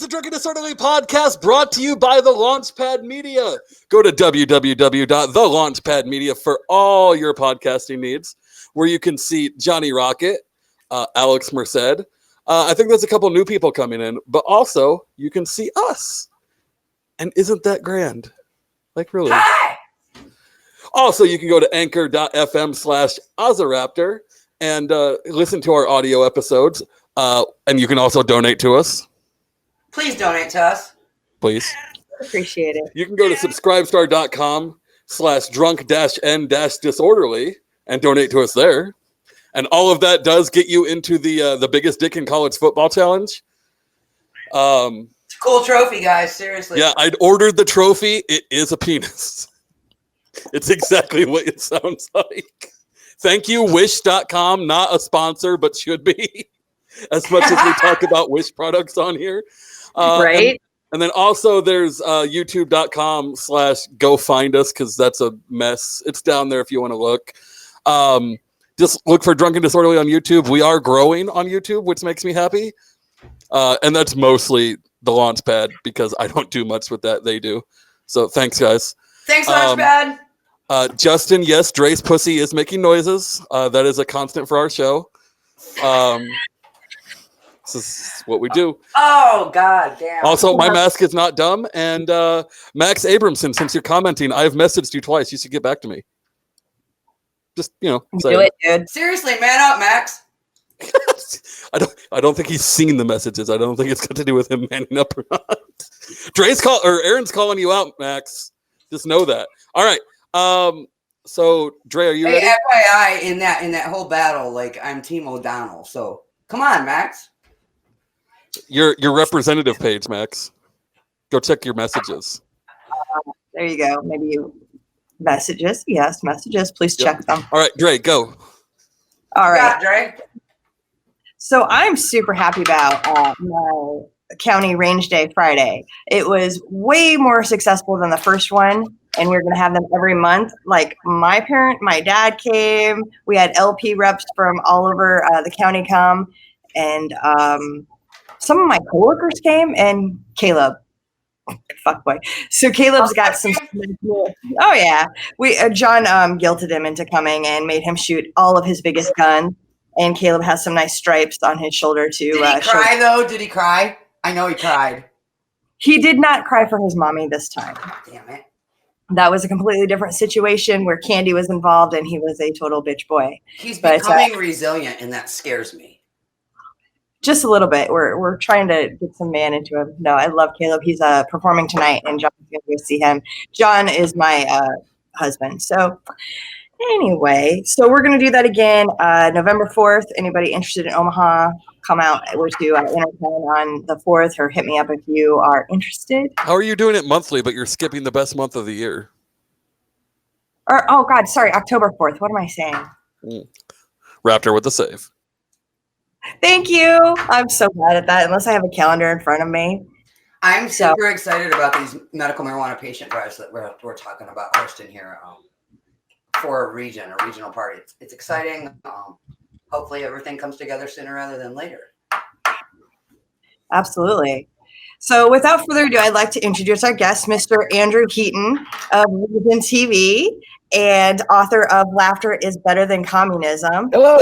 the Drunken Disorderly podcast brought to you by the Launchpad Media. Go to www.thelaunchpadmedia for all your podcasting needs, where you can see Johnny Rocket, Alex Merced. I think there's a couple new people coming in, but also you can see us. And isn't that grand? Like, really? Hi! Also, you can go to anchor.fm/Ozaraptor and listen to our audio episodes. And you can also donate to us. Please donate to us. Please. Appreciate it. You can go to subscribestar.com/drunk-n-disorderly and donate to us there. And all of that does get you into the biggest dick in college football challenge. It's a cool trophy, guys. Seriously. Yeah, I'd ordered the trophy. It is a penis. It's exactly what it sounds like. Thank you, Wish.com. Not a sponsor, but should be. As much as we talk about Wish products on here. Right. And then also there's youtube.com/go find us, because that's a mess. It's down there if you want to look. Just look for Drunken Disorderly on YouTube. We are growing on YouTube, which makes me happy. And that's mostly the Launchpad, because I don't do much with that. They do. So thanks, guys. Thanks, Launchpad. Justin, yes, Dre's pussy is making noises. That is a constant for our show. This is what we do. Oh, God damn. Also, my mask is not dumb. And Max Abramson, since you're commenting, I've messaged you twice. You should get back to me. Just, do it, dude. Seriously, man up, Max. I don't think he's seen the messages. I don't think it's got to do with him manning up or not. Aaron's calling you out, Max. Just know that. All right. So Dre, are you ready? FYI, in that whole battle, like, I'm Team O'Donnell. So come on, Max. Your representative page, Max. Go check your messages. There you go. Maybe you messages. Yes, messages. Please check them. All right, Dre, go. All right, yeah, Dre. So I'm super happy about my county range day Friday. It was way more successful than the first one, and we're going to have them every month. Like my dad came. We had LP reps from all over the county come, and some of my coworkers came, and Caleb. Fuck boy. So Caleb's got some. Oh yeah, John guilted him into coming and made him shoot all of his biggest guns. And Caleb has some nice stripes on his shoulder too. Did he cry though? Did he cry? I know he cried. He did not cry for his mommy this time. Damn it. That was a completely different situation where Candy was involved and he was a total bitch boy. He's becoming resilient, and that scares me. Just a little bit. We're trying to get some man into him. No, I love Caleb. He's performing tonight, and John's going to go see him. John is my husband. So anyway, so we're going to do that again November 4th. Anybody interested in Omaha, come out to Intertown on the 4th, or hit me up if you are interested. How are you doing it monthly, but you're skipping the best month of the year? Oh, God, sorry, October 4th. What am I saying? Raptor with the save. Thank you. I'm so bad at that, unless I have a calendar in front of me. I'm super excited about these medical marijuana patient drives that we're talking about hosting here for a regional party. It's exciting. Hopefully everything comes together sooner rather than later. Absolutely. So without further ado, I'd like to introduce our guest, Mr. Andrew Heaton of Reason TV and author of Laughter is Better Than Communism. Hello.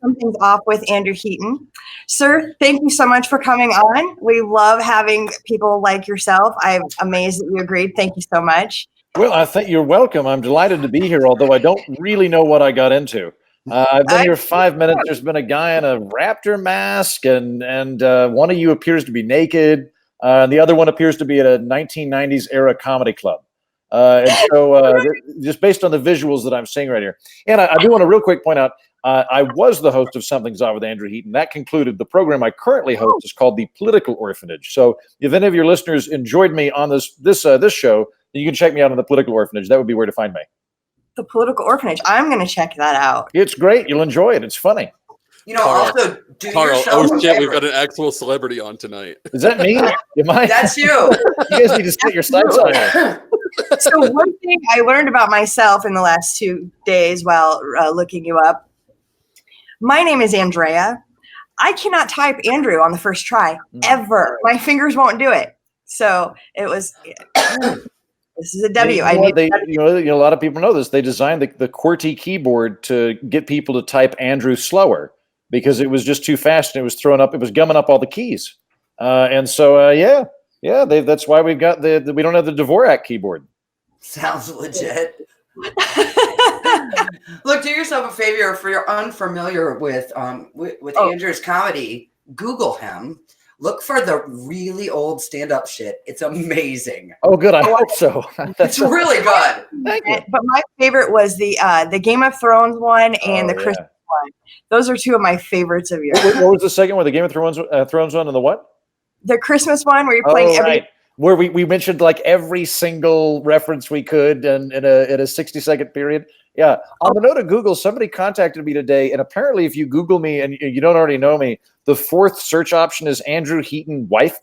Something's off with Andrew Heaton. Sir, thank you so much for coming on. We love having people like yourself. I'm amazed that you agreed. Thank you so much. Well, I think you're welcome. I'm delighted to be here, although I don't really know what I got into. I've been here 5 minutes. There's been a guy in a raptor mask, and one of you appears to be naked, and the other one appears to be at a 1990s era comedy club. And so just based on the visuals that I'm seeing right here. And I do want to real quick point out, I was the host of Something's Off with Andrew Heaton. That concluded. The program I currently host is called The Political Orphanage. So if any of your listeners enjoyed me on this show, you can check me out on The Political Orphanage. That would be where to find me. The Political Orphanage. I'm going to check that out. It's great. You'll enjoy it. It's funny. You know, also do Carl, your show. Oh shit, we've got an actual celebrity on tonight. Is that me? Am I? That's you. You guys need to set your sights on it. So one thing I learned about myself in the last 2 days while looking you up. My name is Andrea. I cannot type Andrew on the first try ever. My fingers won't do it. So it was. This is a W. A lot of people know this. They designed the QWERTY keyboard to get people to type Andrew slower because it was just too fast and it was gumming up all the keys. That's why we've got we don't have the Dvorak keyboard. Sounds legit. Look, do yourself a favor if you're unfamiliar with Andrew's comedy. Google him. Look for the really old stand-up shit. It's amazing. Oh, good. I hope so. It's really good. Thank you. But my favorite was the Game of Thrones one and the Christmas one. Those are two of my favorites of yours. What was the second one? The Game of Thrones one and the what? The Christmas one where you're playing every. Where we mentioned like every single reference we could in a 60-second period. Yeah. On the note of Google, somebody contacted me today, and apparently if you Google me and you don't already know me, the fourth search option is Andrew Heaton wife ?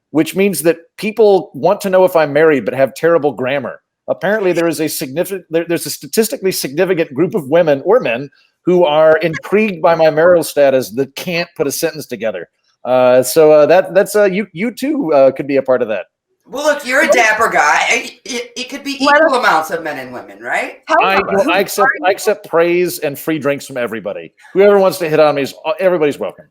Which means that people want to know if I'm married but have terrible grammar. Apparently there's a statistically significant group of women or men who are intrigued by my marital status that can't put a sentence together. That's you too could be a part of that. Well, look, you're a dapper guy. It could be equal amounts of men and women, right? I accept praise and free drinks from everybody. Whoever wants to hit on me, everybody's welcome.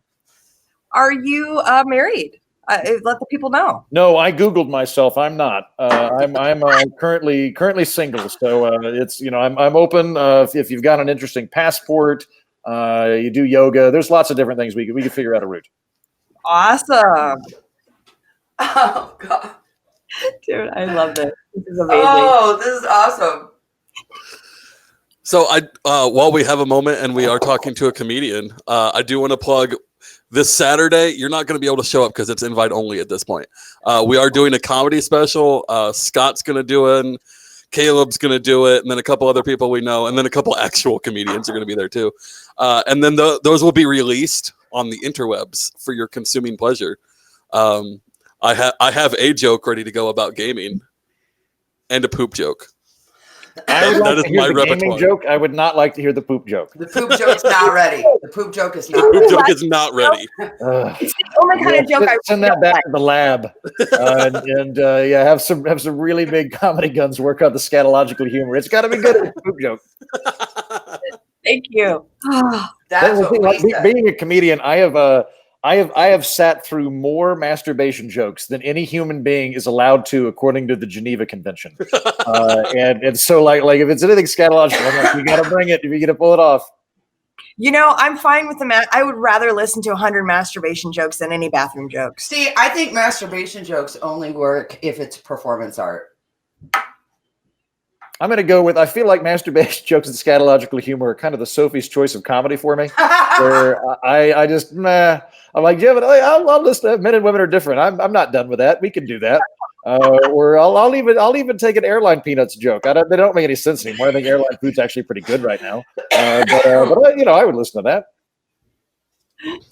Are you married? Let the people know. No, I Googled myself. I'm not. I'm currently single. So it's I'm open. If you've got an interesting passport, you do yoga. There's lots of different things we could figure out a route. Awesome. Oh God. Dude, I love this. This is amazing. Oh, this is awesome. So while we have a moment and we are talking to a comedian, I do want to plug this Saturday. You're not going to be able to show up because it's invite only at this point. We are doing a comedy special. Scott's going to do it. Caleb's going to do it. And then a couple other people we know. And then a couple actual comedians are going to be there too. And then those will be released on the interwebs for your consuming pleasure. I have a joke ready to go about gaming and a poop joke. That is my repertoire. Joke. I would not like to hear the poop joke. The poop joke's not ready. The poop joke is not ready. The poop joke is not ready. It's the only kind of joke I send that back to the lab and have some really big comedy guns work on the scatological humor. It's got to be good at the poop joke. Thank you. That's what being a comedian, I have sat through more masturbation jokes than any human being is allowed to, according to the Geneva Convention. And so, like if it's anything scatological, I'm like, you got to bring it. You got to pull it off. I'm fine with I would rather listen to 100 masturbation jokes than any bathroom jokes. See, I think masturbation jokes only work if it's performance art. I'm going to go with, I feel like masturbation jokes and scatological humor are kind of the Sophie's choice of comedy for me. Where I just, I'm like, yeah, but I'll listen. Men and women are different. I'm not done with that. We can do that. Or I'll even take an Airline Peanuts joke. They don't make any sense anymore. I think Airline Food's actually pretty good right now. But I would listen to that.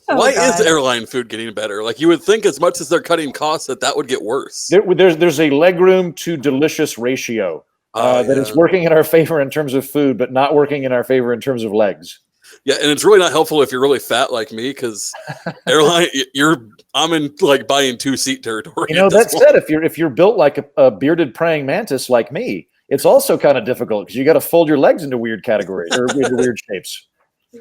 Why is Airline Food getting better? Like you would think, as much as they're cutting costs, that would get worse. There's a legroom to delicious ratio. That is working in our favor in terms of food, but not working in our favor in terms of legs. Yeah, and it's really not helpful if you're really fat like me, because airline, I'm in like buying 2-seat territory. That said, if you're built like a bearded praying mantis like me, it's also kind of difficult because you got to fold your legs into weird categories or into weird shapes.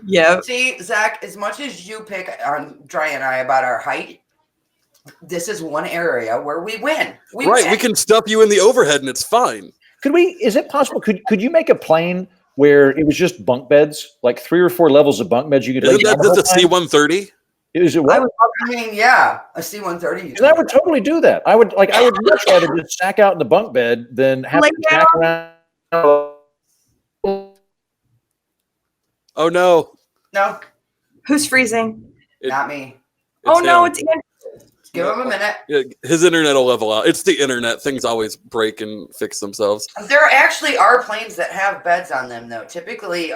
Yeah. See, Zach, as much as you pick on Dry and I about our height, this is one area where we win. We can stuff you in the overhead and it's fine. Is it possible? Could you make a plane where it was just bunk beds, like 3 or 4 levels of bunk beds? You could. Isn't that a C-130? Is it what? A C-130. And I would totally do that. I would much rather just sack out in the bunk bed than have to jack around. Oh no! No. Who's freezing? Not me. Oh no! It's Andrew. Give him a minute. Yeah, his internet will level out. It's the internet. Things always break and fix themselves. There actually are planes that have beds on them, though. Typically,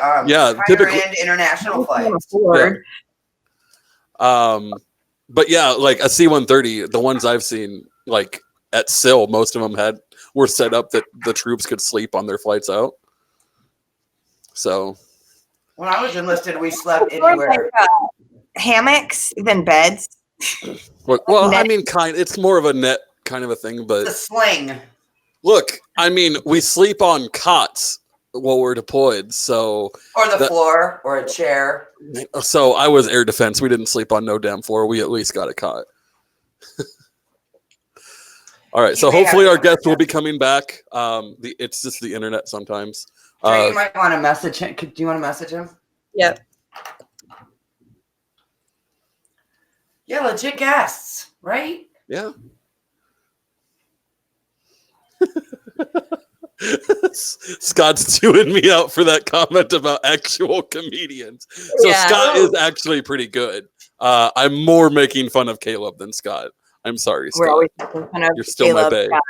typically end international flights. Yeah. But yeah, like a C-130, the ones I've seen, like at SIL, most of them were set up that the troops could sleep on their flights out. So when I was enlisted, we slept anywhere. hammocks than beds. Well, I mean, it's more of a net kind of a thing, but The sling. look, I mean, we sleep on cots while we're deployed, so Or the floor, or a chair. so I was air defense. We didn't sleep on no damn floor. We at least got a cot. All right, so hopefully our guests will be coming back. It's just the internet sometimes. You might want to message him. Do you want to message him? Yep. Yeah, legit guests, right? Yeah. Scott's chewing me out for that comment about actual comedians. So Yeah. Scott is actually pretty good. I'm more making fun of Caleb than Scott. I'm sorry, Scott. We're always making fun of You're still Caleb, my babe. Scott.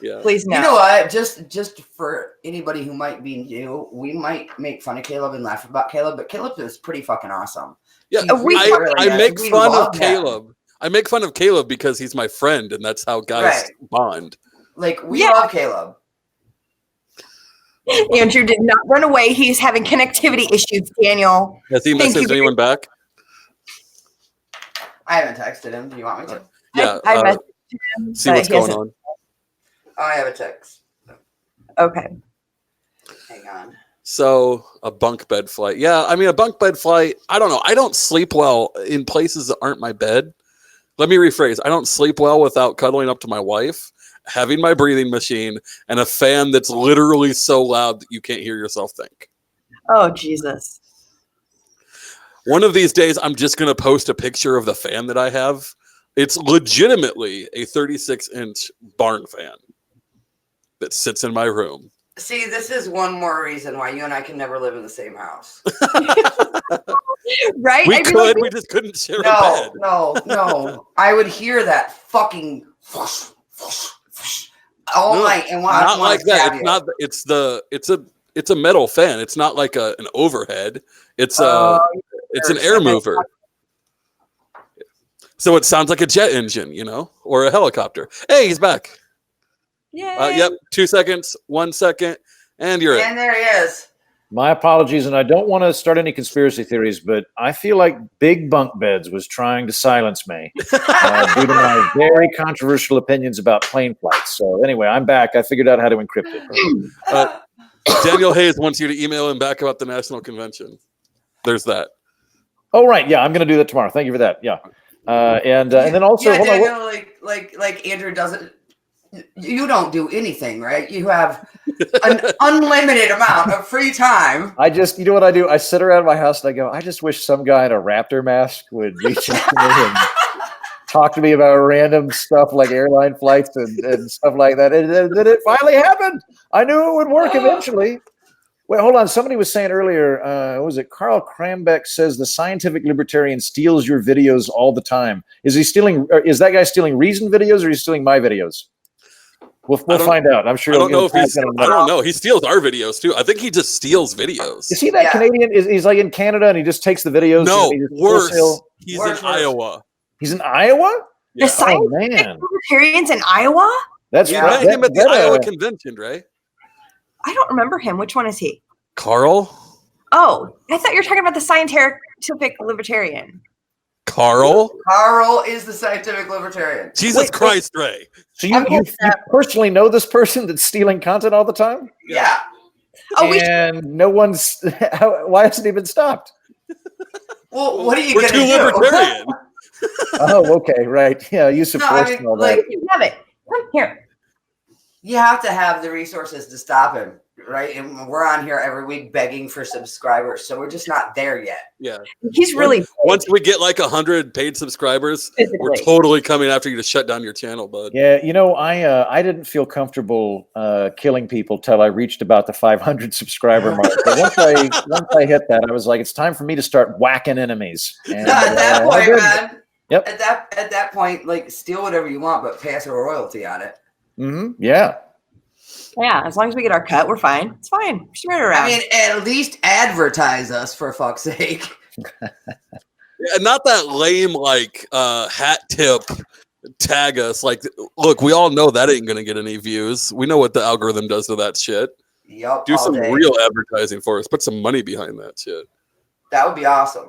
Yeah. Please no. You know what? Just for anybody who might be new, we might make fun of Caleb and laugh about Caleb, but Caleb is pretty fucking awesome. Yeah, I make fun of Caleb. I make fun of Caleb because he's my friend, and that's how guys bond. Like, we love Caleb. Andrew did not run away. He's having connectivity issues, Daniel. Has he messaged anyone back? I haven't texted him. Do you want me to? Yeah. I messaged him. See what's going on. Oh, I have a text. Okay. Hang on. So a bunk bed flight. Yeah, I mean a bunk bed flight. I don't know. I don't sleep well in places that aren't my bed. Let me rephrase. I don't sleep well without cuddling up to my wife, having my breathing machine, and a fan that's literally so loud that you can't hear yourself think. Oh, Jesus. One of these days, I'm just going to post a picture of the fan that I have. It's legitimately a 36-inch barn fan that sits in my room. See, this is one more reason why you and I can never live in the same house. Right? We could. We just couldn't share a bed. No. I would hear that fucking all night and want not to like that. It's not. It's a metal fan. It's not like an overhead. It's an air mover. So it sounds like a jet engine, or a helicopter. Hey, he's back. Yay. Yep. 2 seconds. 1 second, and you're in. And there he is. My apologies, and I don't want to start any conspiracy theories, but I feel like Big Bunk Beds was trying to silence me due to my very controversial opinions about plane flights. So anyway, I'm back. I figured out how to encrypt it. Daniel Hayes wants you to email him back about the national convention. There's that. Oh, right. Yeah, I'm going to do that tomorrow. Thank you for that. Yeah. And then also, hold on. Daniel, like Andrew doesn't. You don't do anything, right? You have an unlimited amount of free time. You know what I do? I sit around my house and I go, I just wish some guy in a raptor mask would reach out to me and talk to me about random stuff like airline flights and stuff like that. And then it finally happened. I knew it would work eventually. Wait, hold on. Somebody was saying earlier, what was it? Carl Krambeck says the scientific libertarian steals your videos all the time. Is that guy stealing Reason videos, or is he stealing my videos? We'll find out. I'm sure. I don't know if he's. I don't know. He steals our videos too. I think he just steals videos. Is he that Canadian? He's like in Canada and he just takes the videos? No, worse. He's in Iowa. He's in Iowa? The scientific libertarians in Iowa? That's right. Him at the Iowa convention, right? I don't remember him. Which one is he? Carl? Oh, I thought you were talking about the scientific libertarian. Carl is the scientific libertarian. Jesus Christ, Ray. So you personally know this person that's stealing content all the time? Yeah. And no one's. Why hasn't he been stopped? Well, what are you We're going to too do? libertarian. Oh, okay, right. Yeah, you support and all that. You have it. Come here. You have to have the resources to stop him, right? And we're on here every week begging for subscribers, so we're just not there yet. Yeah, he's really. Once we get like 100 paid subscribers, we're totally coming after you to shut down your channel, bud. Yeah, I didn't feel comfortable killing people till I reached about the 500 subscriber mark. But once I hit that, I was like, it's time for me to start whacking enemies. And, at that point, man. Yep. At that point, like, steal whatever you want, but pay us a royalty on it. Mm-hmm. Yeah. Yeah, as long as we get our cut, we're fine. It's fine. Spread it around. I mean, at least advertise us, for fuck's sake. Not that lame like hat tip tag us. Like, look, we all know that ain't gonna get any views. We know what the algorithm does to that shit. Yep. Do some real advertising for us. Put some money behind that shit. That would be awesome.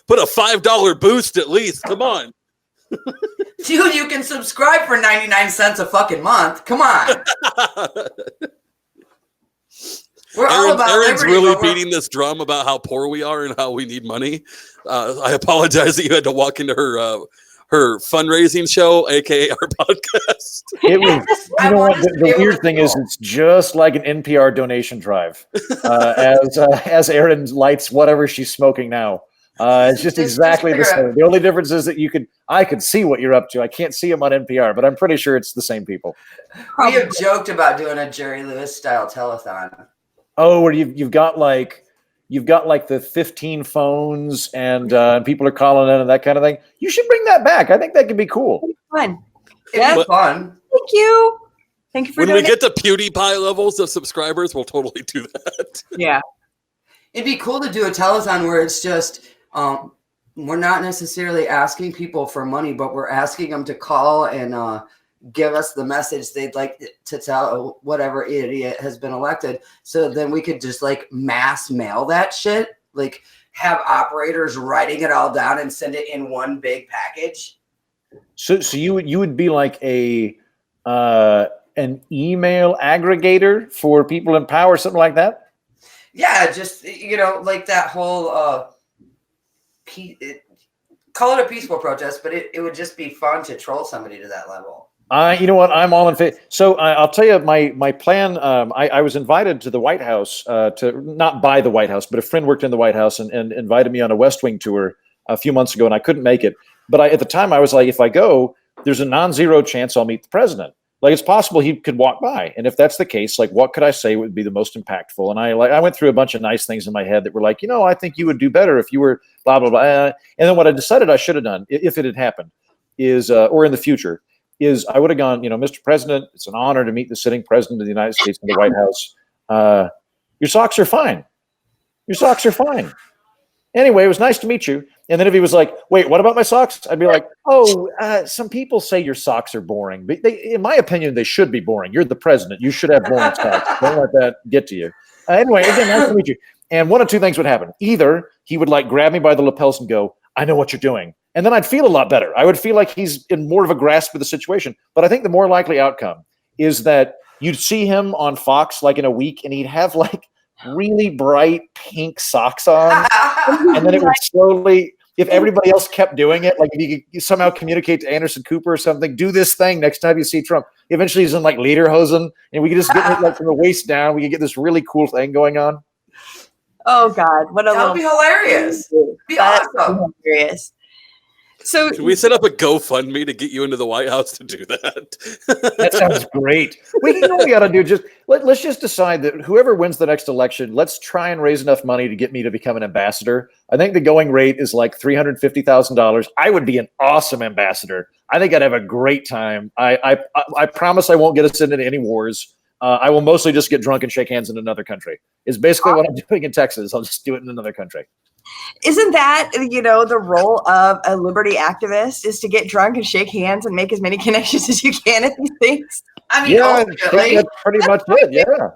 Put a $5 boost at least. Come on. Dude, you can subscribe for 99 cents a fucking month. Come on. We're all about Erin's liberty, really but we're- beating this drum about how poor we are and how we need money. I apologize that you had to walk into her fundraising show, aka our podcast. It was, you know what? The weird thing is, it's just like an NPR donation drive. As Erin lights whatever she's smoking now. It's just exactly the same. The only difference is that I could see what you're up to. I can't see them on NPR, but I'm pretty sure it's the same people. We have joked about doing a Jerry Lewis style telethon. Oh, where you've got like the 15 phones and people are calling in and that kind of thing. You should bring that back. I think that could be cool. Fun. It'd be fun. Thank you. Thank you for When doing we get to PewDiePie levels of subscribers, we'll totally do that. Yeah. It'd be cool to do a telethon where it's just we're not necessarily asking people for money, but we're asking them to call and give us the message they'd like to tell whatever idiot has been elected. So then we could just like mass mail that shit, like have operators writing it all down and send it in one big package. So you would be like an email aggregator for people in power, something like that? Yeah, just, like that whole call it a peaceful protest, but it would just be fun to troll somebody to that level. You know what? I'm all in favor. So I'll tell you my plan. I was invited to the White House to not by the White House, but a friend worked in the White House and invited me on a West Wing tour a few months ago, and I couldn't make it. But at the time, I was like, if I go, there's a non-zero chance I'll meet the president. Like, it's possible he could walk by, and if that's the case, like, what could I say would be the most impactful? And I went through a bunch of nice things in my head that were like, I think you would do better if you were blah blah blah. And then what I decided I should have done, if it had happened, is or in the future, is I would have gone, Mr. President, it's an honor to meet the sitting president of the United States in the White House. Your socks are fine. Your socks are fine. Anyway, it was nice to meet you. And then if he was like, wait, what about my socks? I'd be like, some people say your socks are boring. But in my opinion, they should be boring. You're the president. You should have boring socks. Don't let that get to you. Anyway, again, nice to meet you. And one of two things would happen. Either he would like grab me by the lapels and go, I know what you're doing. And then I'd feel a lot better. I would feel like he's in more of a grasp of the situation. But I think the more likely outcome is that you'd see him on Fox like in a week and he'd have like really bright pink socks on. And then it would slowly, if everybody else kept doing it, like if you could somehow communicate to Anderson Cooper or something, do this thing next time you see Trump. Eventually he's in like lederhosen and we could just get like from the waist down. We could get this really cool thing going on. Oh God. That would be hilarious. Be awesome. Hilarious. So Can we set up a GoFundMe to get you into the White House to do that? That sounds great. You know what we got to do? Let's just decide that whoever wins the next election, let's try and raise enough money to get me to become an ambassador. I think the going rate is like $350,000. I would be an awesome ambassador. I think I'd have a great time. I promise I won't get us into any wars. I will mostly just get drunk and shake hands in another country. Is basically what I'm doing in Texas. I'll just do it in another country. Isn't that, the role of a liberty activist is to get drunk and shake hands and make as many connections as you can at these things? I mean, I think that's pretty much it. Yeah.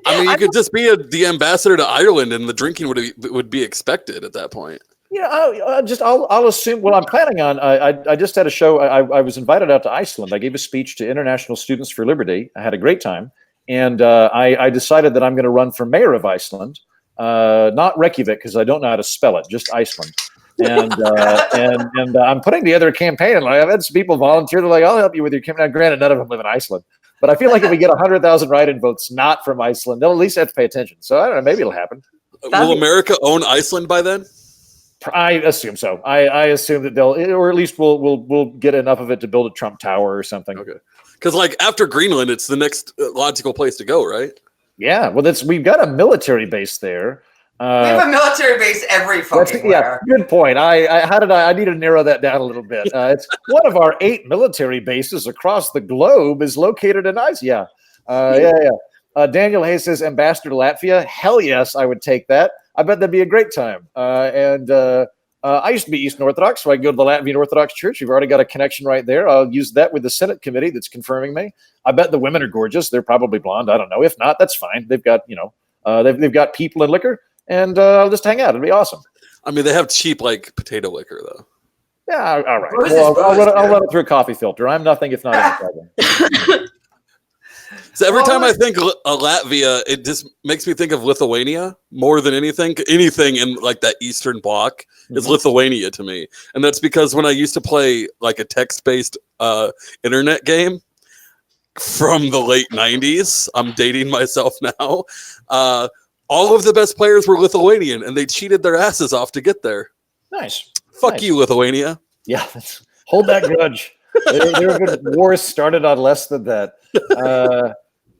I mean, you could just be the ambassador to Ireland, and the drinking would be expected at that point. I'll assume. Well, I'm planning on. I just had a show. I was invited out to Iceland. I gave a speech to International Students for Liberty. I had a great time, and I decided that I'm going to run for mayor of Iceland. Not Reykjavik because I don't know how to spell it. Just Iceland. And I'm putting together a campaign. And I've had some people volunteer. They're like, "I'll help you with your campaign." Now, granted, none of them live in Iceland, but I feel like if we get 100,000 write-in votes not from Iceland, they'll at least have to pay attention. So I don't know. Maybe it'll happen. Will America own Iceland by then? I assume so. I assume that they'll, or at least we'll get enough of it to build a Trump Tower or something. Okay. Because after Greenland, it's the next logical place to go, right? Yeah. Well, we've got a military base there. We have a military base every fucking where. Yeah, good point. I need to narrow that down a little bit. It's one of our 8 military bases across the globe is located in Iceland. Yeah. Daniel Hayes says ambassador to Latvia. Hell yes, I would take that. I bet that'd be a great time. I used to be Eastern Orthodox, so I go to the Latvian Orthodox Church. We've already got a connection right there. I'll use that with the Senate committee that's confirming me. I bet the women are gorgeous. They're probably blonde. I don't know. If not, that's fine. They've got, they've got people and liquor, and I'll just hang out. It'll be awesome. I mean, they have cheap like potato liquor though. Yeah, all right. Booze is Well, I'll booze, let dude. it through a coffee filter. I'm nothing if not intelligent. So every Well, time I think Latvia, it just makes me think of Lithuania more than anything. Anything in like that Eastern Bloc is Mhm. Lithuania to me, and that's because when I used to play like a text-based internet game from the late '90s, I'm dating myself now. All of the best players were Lithuanian, and they cheated their asses off to get there. Nice. Fuck Nice. you, Lithuania. Yeah, hold that grudge. There have been wars started on less than that.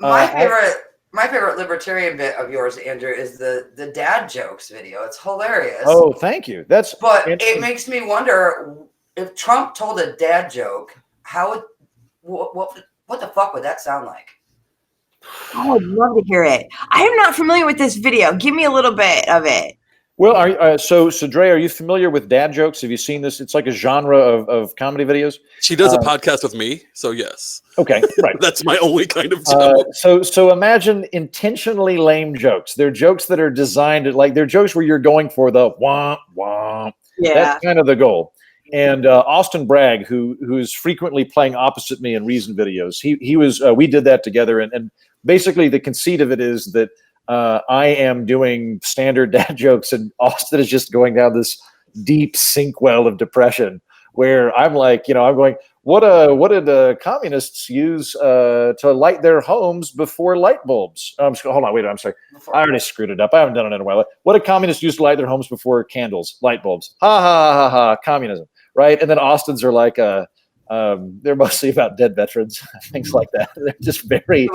My favorite libertarian bit of yours, Andrew, is the dad jokes video. It's hilarious. Oh, thank you. But it makes me wonder if Trump told a dad joke, what the fuck would that sound like? Oh, I'd love to hear it. I am not familiar with this video. Give me a little bit of it. Well, so Dre, are you familiar with dad jokes? Have you seen this? It's like a genre of comedy videos. She does a podcast with me, so yes. Okay, right. That's my only kind of joke. So imagine intentionally lame jokes. They're jokes that are designed they're jokes where you're going for the wah wah. Yeah. That's kind of the goal. And Austin Bragg, who's frequently playing opposite me in Reason videos, he was we did that together, and basically the conceit of it is that I am doing standard dad jokes, and Austin is just going down this deep sink well of depression where I'm like, I'm going, what did communists use to light their homes before light bulbs? Hold on, wait, I'm sorry. I already screwed it up. I haven't done it in a while. What did communists use to light their homes before candles, light bulbs? Ha, ha, ha, ha, communism, right? And then Austin's are like, they're mostly about dead veterans, things like that. They're just very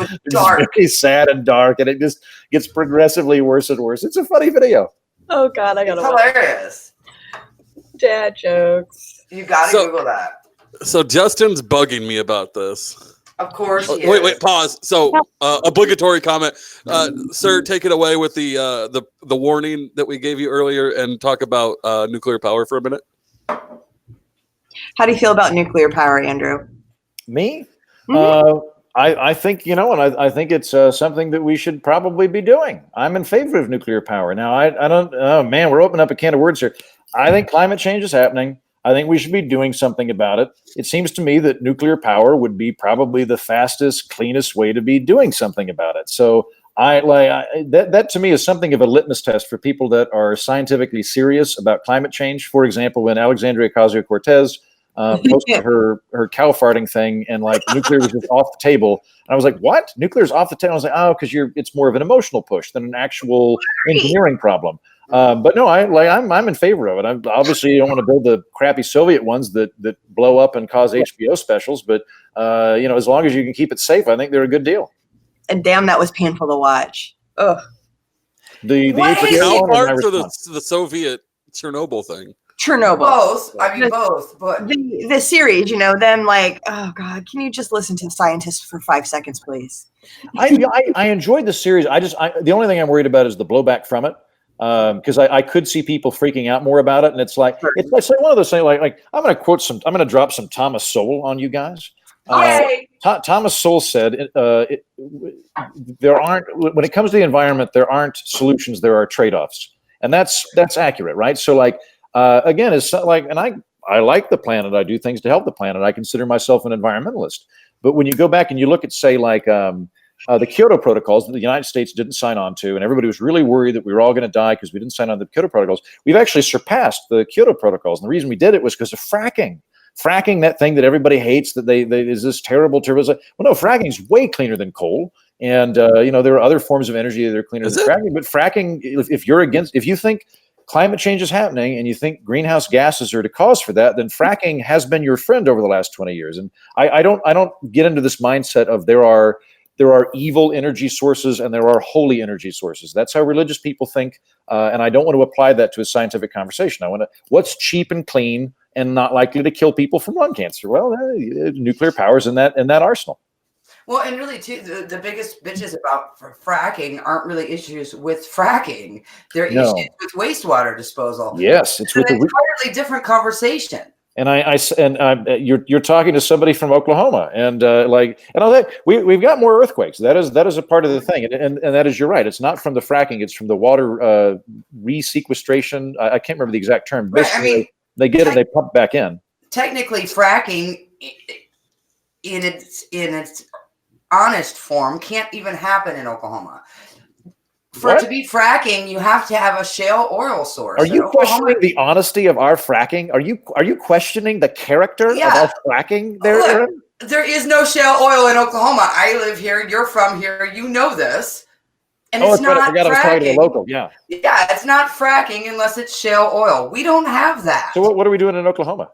sad and dark, and it just gets progressively worse and worse. It's a funny video. Oh God, I gotta It's hilarious. Dad jokes. You gotta Google that. So Justin's bugging me about this. Of course. Wait, pause. So obligatory comment, sir. Take it away with the warning that we gave you earlier, and talk about nuclear power for a minute. How do you feel about nuclear power, Andrew? Me? Mhm. I think, and I think it's something that we should probably be doing. I'm in favor of nuclear power. Now, I don't, oh man, we're opening up a can of words here. I think climate change is happening. I think we should be doing something about it. It seems to me that nuclear power would be probably the fastest, cleanest way to be doing something about it. So that to me is something of a litmus test for people that are scientifically serious about climate change. For example, when Alexandria Ocasio-Cortez posted her cow farting thing, and like nuclear was just off the table. And I was like, what? Nuclear's off the table? I was like, oh, because it's more of an emotional push than an actual engineering problem. But no, I'm in favor of it. I obviously don't want to build the crappy Soviet ones that blow up and cause HBO specials. But as long as you can keep it safe, I think they're a good deal. And damn, that was painful to watch. Ugh. The How far for the Soviet Chernobyl thing? Chernobyl. Both. I mean, both. But the series, them like, oh God, can you just listen to the scientists for 5 seconds, please? I enjoyed the series. The only thing I'm worried about is the blowback from it. Because I could see people freaking out more about it, and it's like one of those things. Like I'm going to drop some Thomas Sowell on you guys. Thomas Sowell said, there aren't, when it comes to the environment, there aren't solutions, there are trade-offs, and that's accurate, right? So again, it's like, and I like the planet. I do things to help the planet. I consider myself an environmentalist. But when you go back and you look at, say, the Kyoto Protocols that the United States didn't sign on to, and everybody was really worried that we were all going to die because we didn't sign on the Kyoto Protocols. We've actually surpassed the Kyoto Protocols, and the reason we did it was because of fracking. Fracking, that thing that everybody hates, that they is this terrible. Well, no, fracking is way cleaner than coal, and there are other forms of energy that are cleaner than fracking. But fracking, if you think climate change is happening and you think greenhouse gases are the cause for that, then fracking has been your friend over the last 20 years. And I don't get into this mindset of there are evil energy sources and there are holy energy sources. That's how religious people think, and I don't want to apply that to a scientific conversation. What's cheap and clean and not likely to kill people from lung cancer? Well, nuclear power's in that arsenal. Well, and really, too, the biggest bitches about fracking aren't really issues with fracking. They're issues with wastewater disposal. Yes, it's an entirely different conversation. You're talking to somebody from Oklahoma, and all that. We've got more earthquakes. That is a part of the thing, and that is, you're right. It's not from the fracking. It's from the water resequestration. I can't remember the exact term. Right, I mean, they get it, they pump back in. Technically, fracking in its honest form can't even happen in Oklahoma. For it to be fracking, you have to have a shale oil source. Are you questioning the honesty of our fracking? Are you questioning the character of our fracking there? Look, there is no shale oil in Oklahoma. I live here. You're from here. You know this. And it's not fracking. I was talking to the local. Yeah, it's not fracking unless it's shale oil. We don't have that. So what are we doing in Oklahoma?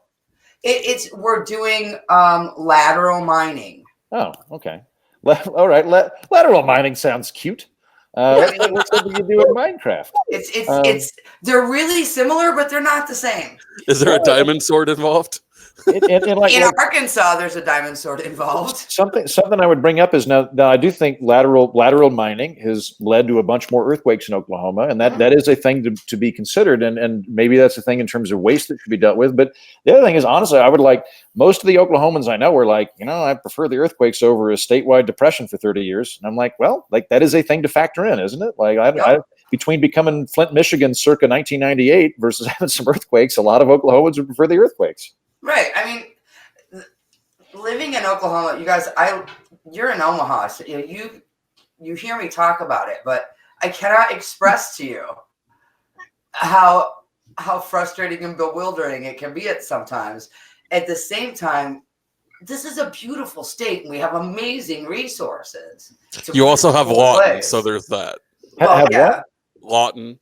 We're doing lateral mining. Oh, okay. All right. Lateral mining sounds cute. What's something you do in Minecraft? They're really similar, but they're not the same. Is there a diamond sword involved? In Arkansas, there's a diamond sword involved. Something I would bring up is now I do think lateral mining has led to a bunch more earthquakes in Oklahoma, and that is a thing to be considered, and maybe that's a thing in terms of waste that should be dealt with. But the other thing is, honestly, I would like most of the Oklahomans I know were like, I prefer the earthquakes over a statewide depression for 30 years, and I'm like, well, like that is a thing to factor in, isn't it? Like I between becoming Flint, Michigan, circa 1998 versus having some earthquakes, a lot of Oklahomans would prefer the earthquakes. Right. I mean, living in Oklahoma, you guys, you're in Omaha, so you hear me talk about it, but I cannot express to you how frustrating and bewildering it can be at sometimes. At the same time, this is a beautiful state, and we have amazing resources. You also have Lawton, so there's that. Well, yeah. Lawton.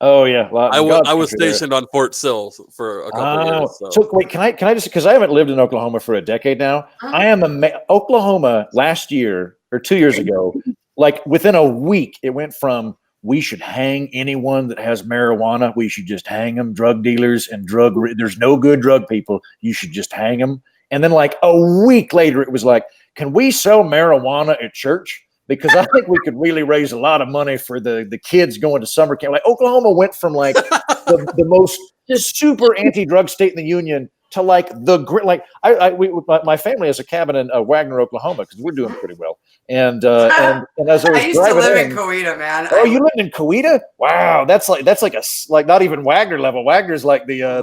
Oh yeah, I was stationed on Fort Sill for a couple of years. So wait, can I just, because I haven't lived in Oklahoma for a decade now. I am Oklahoma last year or 2 years ago, like within a week, it went from we should hang anyone that has marijuana. We should just hang them, drug dealers and there's no good drug people. You should just hang them. And then like a week later, it was like, can we sell marijuana at church? Because I think we could really raise a lot of money for the kids going to summer camp. Like Oklahoma went from like the most super anti-drug state in the union to like my family has a cabin in Wagner, Oklahoma, because we're doing pretty well. And as I was used to live in Coweta, man. Oh, you lived in Coweta? Wow, that's like not even Wagner level. Wagner's like the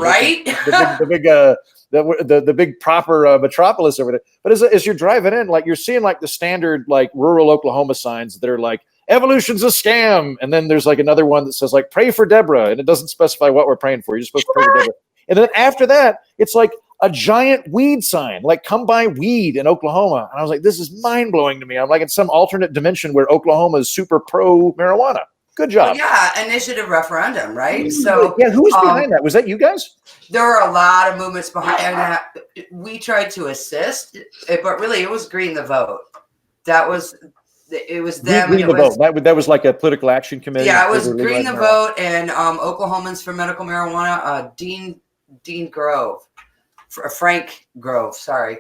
big proper metropolis over there. But as you're driving in, like you're seeing like the standard like rural Oklahoma signs that are like evolution's a scam, and then there's like another one that says like pray for Deborah, and it doesn't specify what we're praying for. You're supposed to pray for Deborah. And then after that, it's like a giant weed sign, like come buy weed in Oklahoma. And I was like, this is mind blowing to me. I'm like in some alternate dimension where Oklahoma is super pro marijuana. Good job. Well, yeah, initiative referendum, right? So yeah, who was behind that? Was that you guys? There were a lot of movements behind that. We tried to assist, but really it was Green the Vote. It was them. Green the Vote. That was like a political action committee. Yeah, it was Green the Vote and Oklahomans for Medical Marijuana. Dean Grove, Frank Grove, sorry,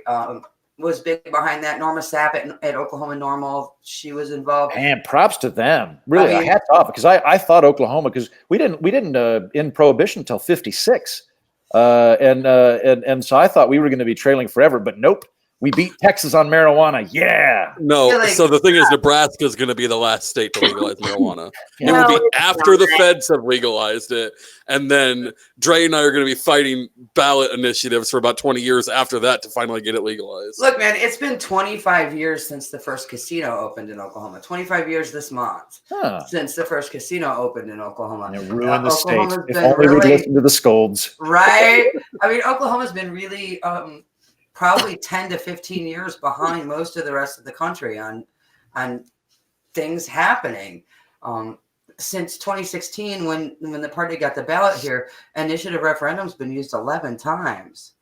was big behind that. Norma Sapp at Oklahoma Normal, she was involved. And props to them. Really, hats off, because I thought Oklahoma, because we didn't end prohibition until 56. And so I thought we were going to be trailing forever, but nope. We beat Texas on marijuana. Yeah. No. So the thing is, Nebraska is going to be the last state to legalize marijuana. It will be after the feds have legalized it. And then Dre and I are going to be fighting ballot initiatives for about 20 years after that to finally get it legalized. Look, man, it's been 25 years since the first casino opened in Oklahoma. 25 years this month since the first casino opened in Oklahoma. And it ruined the state. If only we listened to the scolds. Right? I mean, Oklahoma's been really... probably 10 to 15 years behind most of the rest of the country on things happening. Since 2016, when the party got the ballot here, initiative referendum's been used 11 times.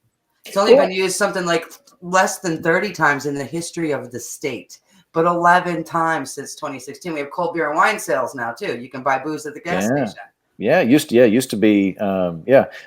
It's only been used something like less than 30 times in the history of the state, but 11 times since 2016. We have cold beer and wine sales now too. You can buy booze at the gas station. Yeah, used to be. No,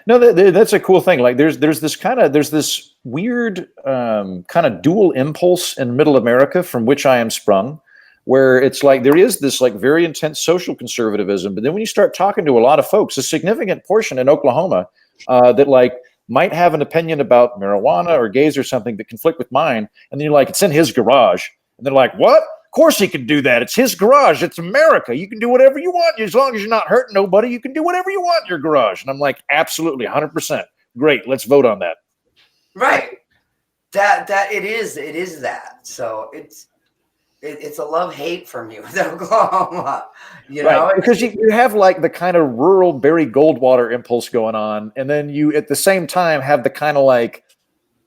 that's a cool thing. Like there's this weird kind of dual impulse in Middle America from which I am sprung, where it's like there is this like very intense social conservatism, but then when you start talking to a lot of folks, a significant portion in Oklahoma that like might have an opinion about marijuana or gays or something that conflict with mine. And then you're like, it's in his garage. And they're like, what? Of course he can do that. It's his garage. It's America. You can do whatever you want. As long as you're not hurting nobody, you can do whatever you want in your garage. And I'm like, absolutely, 100%. Great. Let's vote on that. Right. That it is that. So it's a love-hate for me with Oklahoma, you know? Right. Because you have like the kind of rural Barry Goldwater impulse going on, and then you at the same time have the kind of like,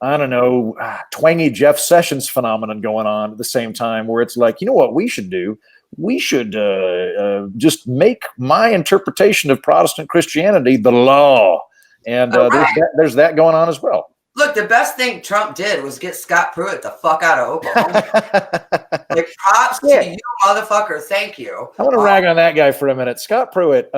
I don't know, twangy Jeff Sessions phenomenon going on at the same time, where it's like, you know what we should do? We should just make my interpretation of Protestant Christianity the law. And there's that going on as well. Look, the best thing Trump did was get Scott Pruitt the fuck out of Oklahoma. Like, props to you, motherfucker. Thank you. I want to rag on that guy for a minute. Scott Pruitt,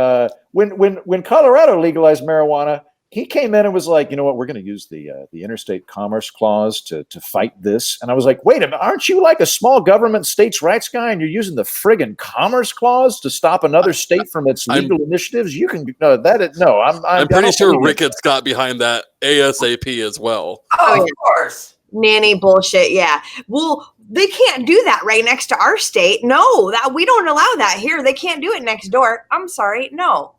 when Colorado legalized marijuana, he came in and was like, you know what, we're going to use the Interstate Commerce Clause to fight this. And I was like, wait a minute, aren't you like a small government states' rights guy and you're using the friggin' Commerce Clause to stop another state from its legal initiatives? You can I'm pretty sure Ricketts got behind that ASAP as well. Oh, of course. Nanny bullshit. Yeah. Well, they can't do that right next to our state. No, that we don't allow that here. They can't do it next door. I'm sorry. No.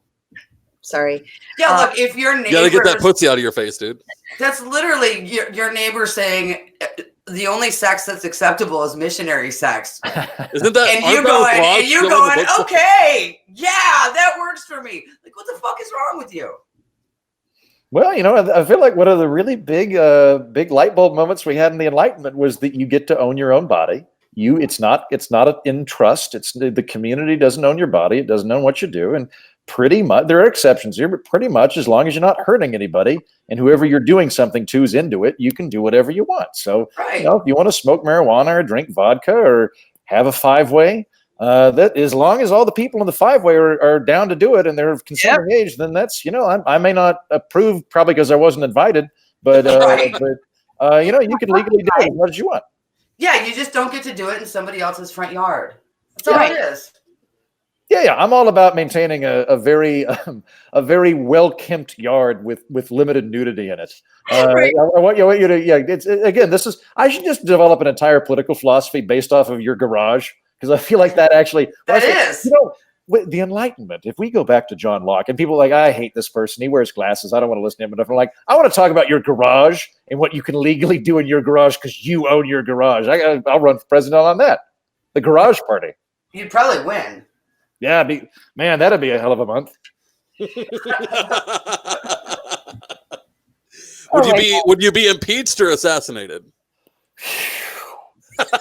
Sorry. Yeah, look, if your neighbor... You gotta get that pussy out of your face, dude. That's literally your neighbor saying the only sex that's acceptable is missionary sex. Isn't that... And you going, okay, yeah, that works for me. Like, what the fuck is wrong with you? Well, you know, I feel like one of the really big light bulb moments we had in the Enlightenment was that you get to own your own body. It's not in trust. It's the community doesn't own your body. It doesn't own what you do. And pretty much, there are exceptions here, but pretty much as long as you're not hurting anybody and whoever you're doing something to is into it, you can do whatever you want. So, right. You know, if you want to smoke marijuana or drink vodka or have a five-way, that as long as all the people in the five-way are down to do it and they're of consenting age, then that's, you know, I may not approve probably because I wasn't invited, but right. you know, you can legally do it as much as you want. Yeah, you just don't get to do it in somebody else's front yard. That's all it is. Yeah, I'm all about maintaining a very well-kept yard with limited nudity in it. Right. I want you to, I should just develop an entire political philosophy based off of your garage, because I feel like that actually is. You know, with the Enlightenment, if we go back to John Locke, and people are like, I hate this person, he wears glasses, I don't want to listen to him, but if I'm like, I want to talk about your garage and what you can legally do in your garage because you own your garage. I'll run for president on that. The garage party. You'd probably win. Yeah, that'd be a hell of a month. Would you be impeached or assassinated?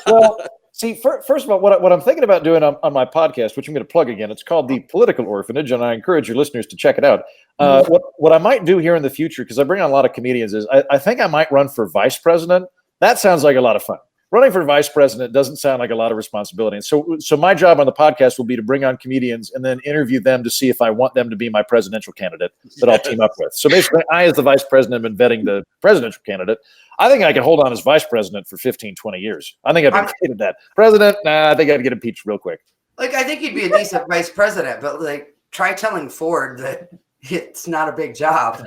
Well, see, first of all, what I'm thinking about doing on my podcast, which I'm going to plug again, it's called the Political Orphanage, and I encourage your listeners to check it out. What I might do here in the future, because I bring on a lot of comedians, is I think I might run for vice president. That sounds like a lot of fun. Running for vice president doesn't sound like a lot of responsibility. And so my job on the podcast will be to bring on comedians and then interview them to see if I want them to be my presidential candidate that I'll team up with. So basically, I, as the vice president, have been vetting the presidential candidate. I think I can hold on as vice president for 15, 20 years. I think I've been great at that. President, I think I'd get impeached real quick. Like, I think you'd be a decent vice president, but like, try telling Ford that it's not a big job.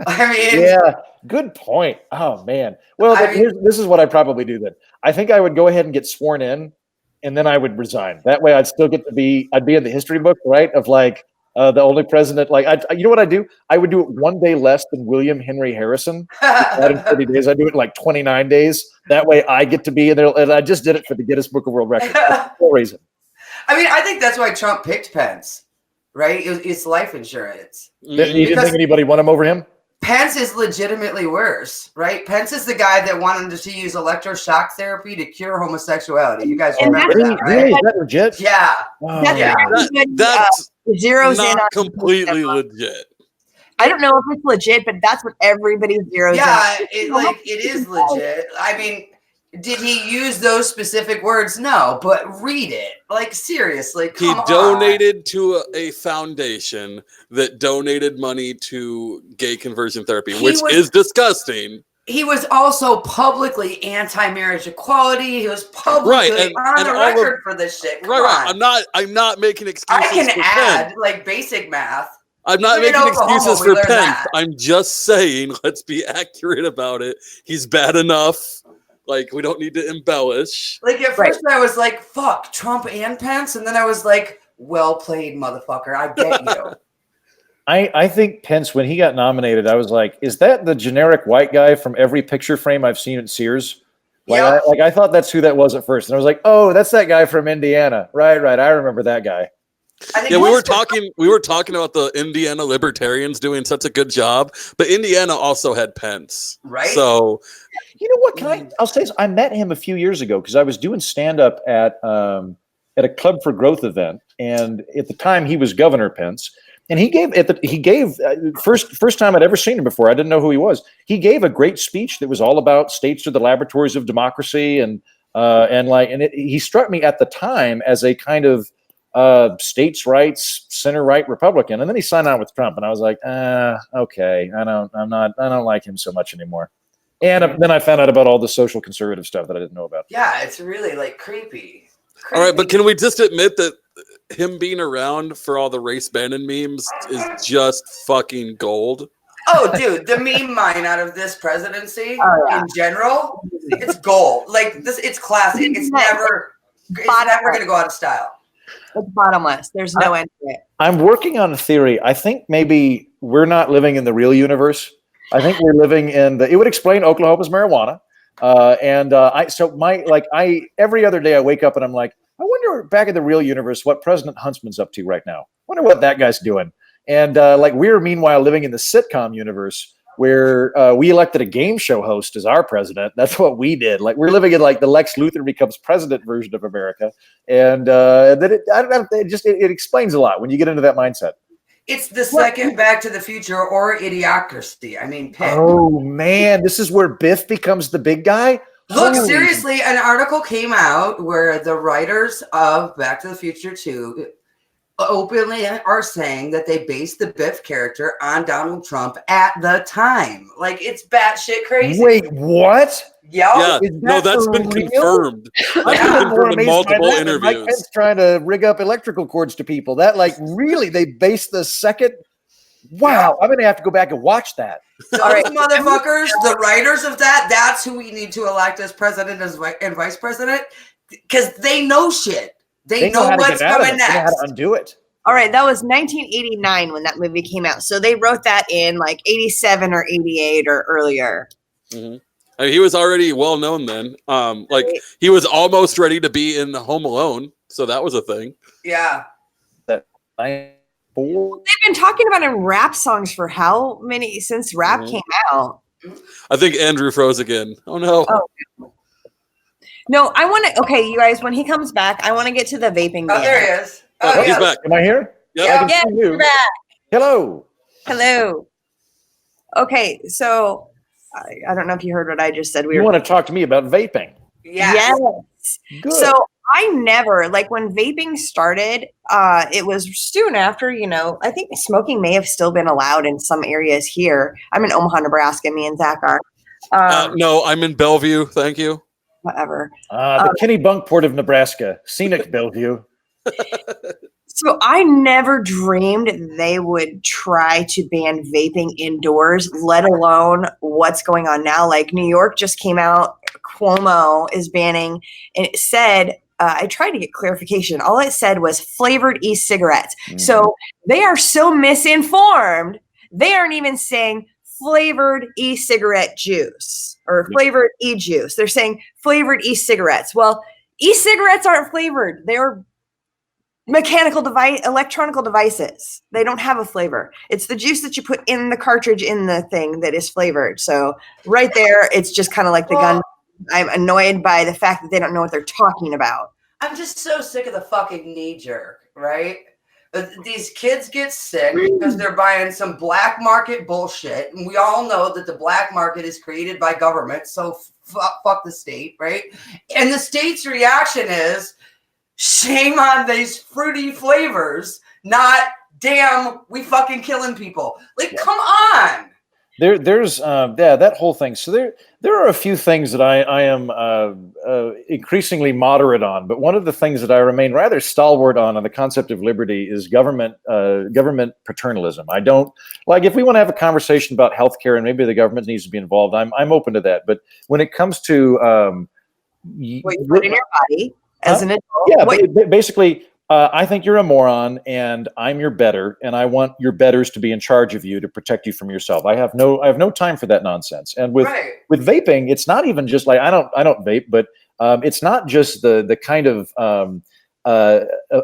I mean, yeah, good point. Oh man. Well, this is what I'd probably do then. I think I would go ahead and get sworn in, and then I would resign. That way, I'd still get to be. I'd be in the history book, right? Of like the only president. Like, you know what I do? I would do it one day less than William Henry Harrison. In 30 days, I do it in like 29 days. That way, I get to be in there. And I just did it for the Guinness Book of World Records. That's the reason. I mean, I think that's why Trump picked Pence. Right? It's life insurance. You didn't think anybody won him over him? Pence is legitimately worse, right? Pence is the guy that wanted to use electroshock therapy to cure homosexuality. You guys remember that, right? Really? Is that legit? Yeah. Oh, That's zeroes not in on completely legit. I don't know if it's legit, but that's what everybody zeroes in. Yeah, it is legit. I mean, did he use those specific words? No, but read it. Like, seriously, come on. He donated to a foundation that donated money to gay conversion therapy, which is disgusting. He was also publicly anti-marriage equality. He was publicly on the record for this shit. Right. I'm not making excuses. I can add like basic math. I'm not Even in making Oklahoma, excuses we for learned Pence. that. I'm just saying, let's be accurate about it. He's bad enough. Like, we don't need to embellish. Like, at first I was like, fuck, Trump and Pence. And then I was like, well played, motherfucker. I get you. I think Pence, when he got nominated, I was like, is that the generic white guy from every picture frame I've seen at Sears? Yeah. I thought that's who that was at first. And I was like, oh, that's that guy from Indiana. Right. I remember that guy. I think Yeah, we were talking about the Indiana libertarians doing such a good job, but Indiana also had Pence. Right. So, You know what? I'll say this. I met him a few years ago because I was doing stand-up at a Club for Growth event. And at the time he was Governor Pence. And he gave first time I'd ever seen him before. I didn't know who he was. He gave a great speech that was all about states are the laboratories of democracy, he struck me at the time as a kind of states' rights, center right Republican. And then he signed on with Trump, and I was like, okay, I don't like him so much anymore. And then I found out about all the social conservative stuff that I didn't know about. Yeah, it's really like creepy. all right, but can we just admit that him being around for all the race Bannon memes is just fucking gold? Oh, dude, the meme mine out of this presidency yeah. in general, it's gold. Like this, it's classic. It's never going to go out of style. It's bottomless. There's no end to it. I'm working on a theory. I think maybe we're not living in the real universe. I think we're living in it would explain Oklahoma's marijuana. Every other day I wake up and I'm like, I wonder back in the real universe what President Huntsman's up to right now. Wonder what that guy's doing. And we're meanwhile living in the sitcom universe where we elected a game show host as our president. That's what we did. Like we're living in like the Lex Luthor becomes president version of America. And it explains a lot when you get into that mindset. It's the second Back to the Future or Idiocracy. I mean, pick. Oh man, this is where Biff becomes the big guy. Look, Holy. seriously, an article came out where the writers of Back to the Future 2 openly are saying that they based the Biff character on Donald Trump at the time. Like, it's batshit crazy. Wait, what? Yeah, Yep. no, that's been real? confirmed. That's been confirmed in multiple interviews. Mike Pence trying to rig up electrical cords to people. That really, they based the second. Wow, I'm gonna have to go back and watch that. Those motherfuckers, the writers of that's who we need to elect as president and vice president, because they know shit. They know what's coming next. They know how to undo it. All right, that was 1989 when that movie came out. So they wrote that in like 87 or 88 or earlier. Mm-hmm. I mean, he was already well known then. He was almost ready to be in Home Alone, so that was a thing. Yeah. They've been talking about in rap songs for how many since rap came out? I think Andrew froze again. Oh no. Oh. No, I want to. Okay, you guys, when he comes back, I want to get to the vaping ban. Oh, there he is. Oh, he's back. Am I here? Yep. Yeah, you're back. Hello. Hello. Okay, so I don't know if you heard what I just said. You want to talk to me about vaping? Yes. Good. So I never, like when vaping started, it was soon after, I think smoking may have still been allowed in some areas here. I'm in Omaha, Nebraska. Me and Zach are. No, I'm in Bellevue. Thank you. Whatever. The Kennebunkport of Nebraska. Scenic Bellevue. So I never dreamed they would try to ban vaping indoors, let alone what's going on now. Like New York just came out, Cuomo is banning, and it said, I tried to get clarification. All it said was flavored e-cigarettes. Mm-hmm. So they are so misinformed. They aren't even saying flavored e-cigarette juice or flavored e-juice. They're saying flavored e-cigarettes. Well, e-cigarettes aren't flavored. They're electronic devices. They don't have a flavor. It's the juice that you put in the cartridge in the thing that is flavored. So right there, it's just kind of like the gun. I'm annoyed by the fact that they don't know what they're talking about. I'm just so sick of the fucking knee jerk, right? These kids get sick because they're buying some black market bullshit. And we all know that the black market is created by government. So fuck the state, right? And the state's reaction is, shame on these fruity flavors, not damn, we fucking killing people. Like, come on. There's that whole thing. So there are a few things that I am increasingly moderate on, but one of the things that I remain rather stalwart on the concept of liberty is government paternalism. I don't like, if we want to have a conversation about healthcare and maybe the government needs to be involved, I'm open to that. But when it comes to what you put in your body as an adult, basically. I think you're a moron, and I'm your better, and I want your betters to be in charge of you to protect you from yourself. I have no time for that nonsense. And with vaping, it's not even just like I don't vape, but it's not just the kind of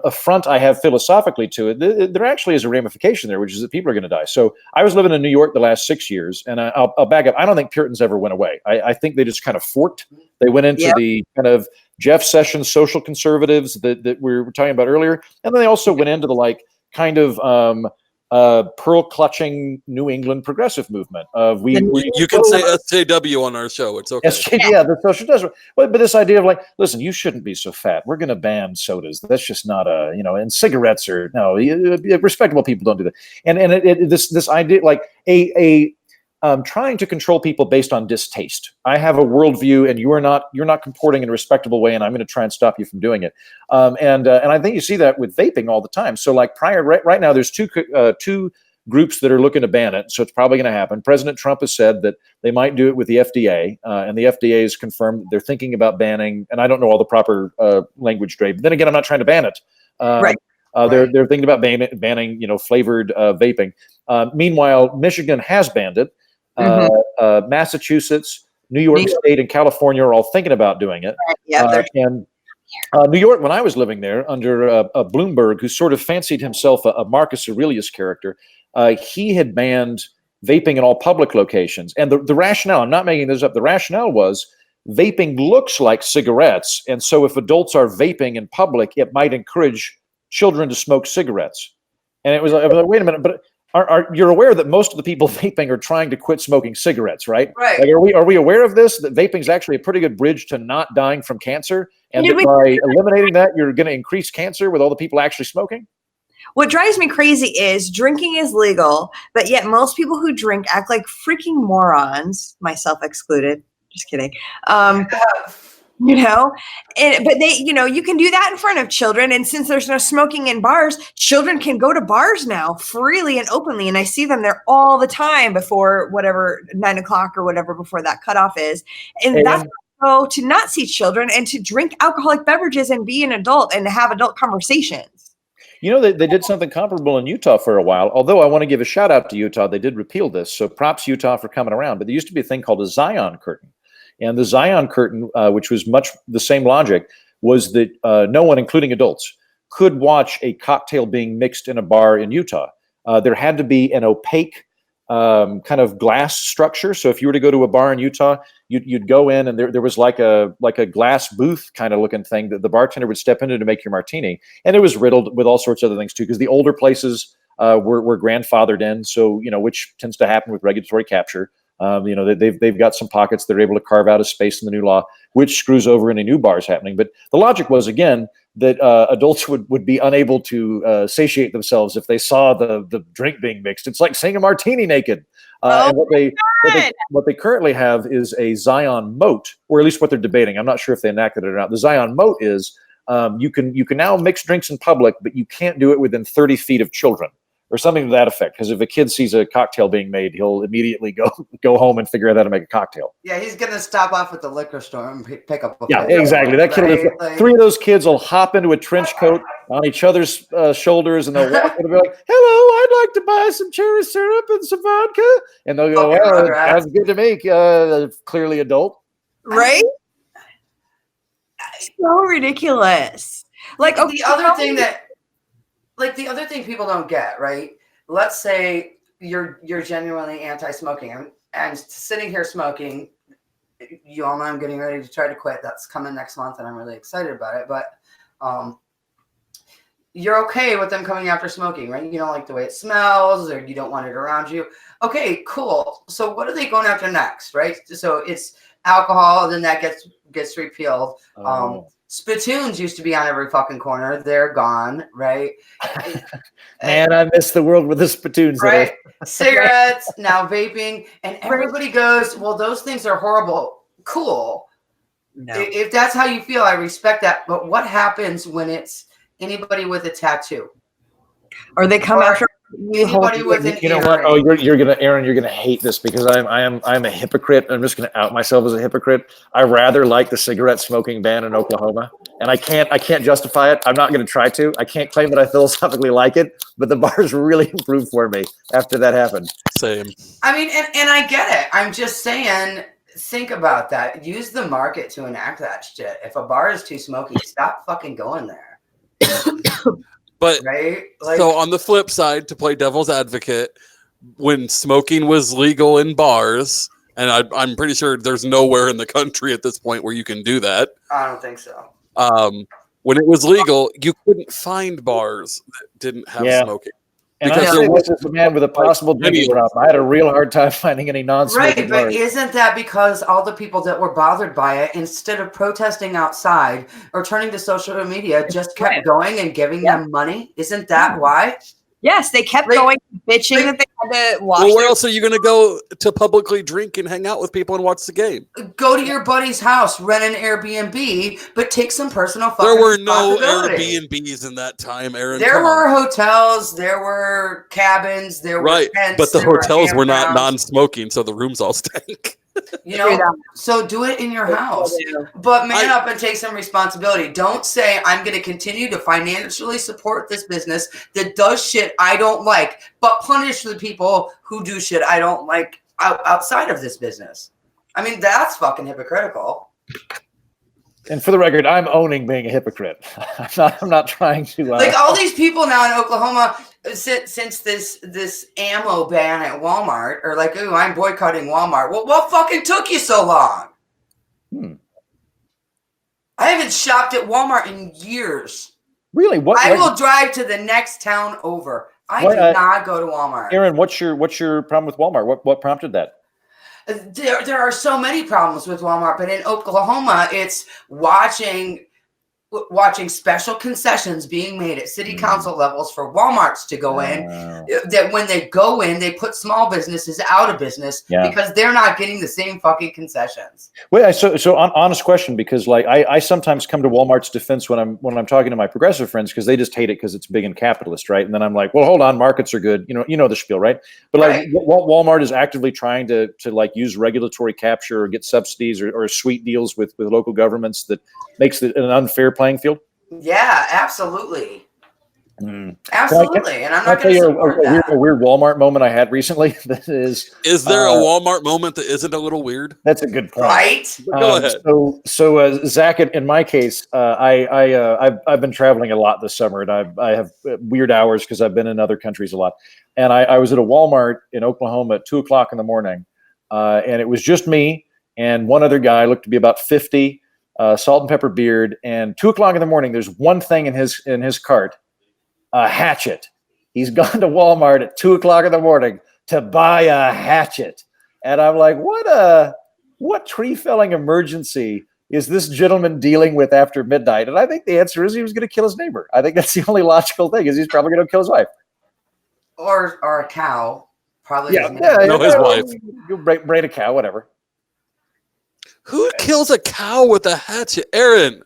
affront I have philosophically to it. There actually is a ramification there, which is that people are going to die. So I was living in New York the last 6 years, and I'll back up. I don't think Puritans ever went away. I think they just kind of forked. They went into the kind of Jeff Sessions social conservatives that we were talking about earlier, and then they also went into the like kind of pearl clutching New England progressive movement of you can say SJW on our show. It's okay. The social justice. But this idea of like, listen, you shouldn't be so fat. We're going to ban sodas. That's just not and cigarettes are respectable people don't do that. And this idea like trying to control people based on distaste. I have a worldview, and you're not comporting in a respectable way, and I'm going to try and stop you from doing it. And I think you see that with vaping all the time. So like right now, there's two groups that are looking to ban it. So it's probably going to happen. President Trump has said that they might do it with the FDA, and the FDA has confirmed they're thinking about banning. And I don't know all the proper language, Dre. But then again, I'm not trying to ban it. They're thinking about banning flavored vaping. Meanwhile, Michigan has banned it. Massachusetts, New York State, and California are all thinking about doing it. And New York, when I was living there under Bloomberg, who sort of fancied himself a Marcus Aurelius character, he had banned vaping in all public locations. And the rationale, I'm not making this up, the rationale was vaping looks like cigarettes. And so if adults are vaping in public, it might encourage children to smoke cigarettes. And I was like, wait a minute, but you're aware that most of the people vaping are trying to quit smoking cigarettes, right? Right. Like, are we aware of this? That vaping is actually a pretty good bridge to not dying from cancer, and that by eliminating that, you're going to increase cancer with all the people actually smoking. What drives me crazy is drinking is legal, but yet most people who drink act like freaking morons, myself excluded. Just kidding. But they, you can do that in front of children. And since there's no smoking in bars, children can go to bars now freely and openly. And I see them there all the time before whatever 9 o'clock or whatever before that cutoff is. And that's to not see children and to drink alcoholic beverages and be an adult and have adult conversations. They did something comparable in Utah for a while. Although I want to give a shout out to Utah. They did repeal this. So props Utah for coming around. But there used to be a thing called a Zion curtain. And the Zion curtain, which was much the same logic, was that no one, including adults, could watch a cocktail being mixed in a bar in Utah. There had to be an opaque kind of glass structure. So if you were to go to a bar in Utah, you'd go in, and there was like a glass booth kind of looking thing that the bartender would step into to make your martini. And it was riddled with all sorts of other things too, because the older places were grandfathered in. So which tends to happen with regulatory capture. They've got some pockets that are able to carve out a space in the new law, which screws over any new bars happening. But the logic was, again, that adults would be unable to satiate themselves if they saw the drink being mixed. It's like saying a martini naked. And what they currently have is a Zion moat, or at least what they're debating. I'm not sure if they enacted it or not. The Zion moat is you can now mix drinks in public, but you can't do it within 30 feet of children, or something to that effect. Because if a kid sees a cocktail being made, he'll immediately go home and figure out how to make a cocktail. Yeah, he's gonna stop off at the liquor store and pick up. Exactly. That kid, three of those kids will hop into a trench coat on each other's shoulders, and they'll walk in and be like, "Hello, I'd like to buy some cherry syrup and some vodka," and they'll go, "Well, sounds good to me." Clearly adult, right? So ridiculous. Like the other thing that. Like the other thing people don't get, right? Let's say you're genuinely anti-smoking and sitting here smoking, you all know I'm getting ready to try to quit. That's coming next month, and I'm really excited about it. But you're okay with them coming after smoking, right? You don't like the way it smells, or you don't want it around you. Okay, cool. So what are they going after next, right? So it's alcohol, then that gets repealed. Spittoons used to be on every fucking corner. They're gone, right? Man, I miss the world with the spittoons. Right? Cigarettes, now vaping, and everybody goes, well, those things are horrible. Cool. No. If that's how you feel, I respect that. But what happens when it's anybody with a tattoo? Or they come after anybody with an You know what? Oh, you're gonna, Aaron, you're gonna hate this because I'm a hypocrite. I'm just gonna out myself as a hypocrite. I rather like the cigarette smoking ban in Oklahoma, and I can't justify it. I'm not gonna try to. I can't claim that I philosophically like it, but the bars really improved for me after that happened. Same. I mean, and I get it. I'm just saying, think about that. Use the market to enact that shit. If a bar is too smoky, stop fucking going there. But right? so on the flip side, to play devil's advocate, when smoking was legal in bars, and I'm pretty sure there's nowhere in the country at this point where you can do that. I don't think so. When it was legal, you couldn't find bars that didn't have smoking. And I say this as a man with a possible drinking problem. I had a real hard time finding any non-smoking bars. But isn't that because all the people that were bothered by it, instead of protesting outside or turning to social media, just kept going and giving them money? Isn't that why? Yes, they kept going, bitching that they had to watch. Well, where else are you going to go to publicly drink and hang out with people and watch the game? Go to your buddy's house, rent an Airbnb, but take some personal fucking There were no responsibility. Airbnbs in that time, Aaron. There were hotels, there were cabins, there were tents, but the hotels were not campgrounds. non-smoking, so the rooms all stank. You know, so do it in your house. But man up and take some responsibility. Don't say, I'm going to continue to financially support this business that does shit I don't like, but punish the people who do shit I don't like outside of this business. I mean, that's fucking hypocritical. And for the record, I'm owning being a hypocrite. I'm not trying to like all these people now in Oklahoma, since this ammo ban at Walmart, are like, ooh, I'm boycotting Walmart. Well, what fucking took you so long? I haven't shopped at Walmart in years. Really? I will drive to the next town over. I do not go to Walmart. Aaron, what's your problem with Walmart? What prompted that? There are so many problems with Walmart, but in Oklahoma, it's watching special concessions being made at city council levels for Walmarts to go in. That when they go in, they put small businesses out of business because they're not getting the same fucking concessions. Well, so honest question, because like I sometimes come to Walmart's defense when I'm talking to my progressive friends because they just hate it because it's big and capitalist, right? And then I'm like, well, hold on, markets are good, you know the spiel, right? But like Walmart is actively trying to like use regulatory capture or get subsidies or sweet deals with local governments that makes it an unfair playing field. Yeah, absolutely. Absolutely. And I'm not going to support that. A weird Walmart moment I had recently. That is there a Walmart moment that isn't a little weird? That's a good point. Right. Go ahead. So Zach, in my case, I've been traveling a lot this summer, and I have weird hours because I've been in other countries a lot. And I was at a Walmart in Oklahoma at 2:00 in the morning, and it was just me and one other guy, looked to be about 50, salt and pepper beard. And 2:00 in the morning, there's one thing in his cart. A hatchet. He's gone to Walmart at 2:00 in the morning to buy a hatchet. And I'm like, what tree felling emergency is this gentleman dealing with after midnight? And I think the answer is he was going to kill his neighbor. I think that's the only logical thing, is he's probably going to kill his wife. Or a cow. Probably. His wife. You braid a cow, whatever. Who kills a cow with a hatchet? Aaron.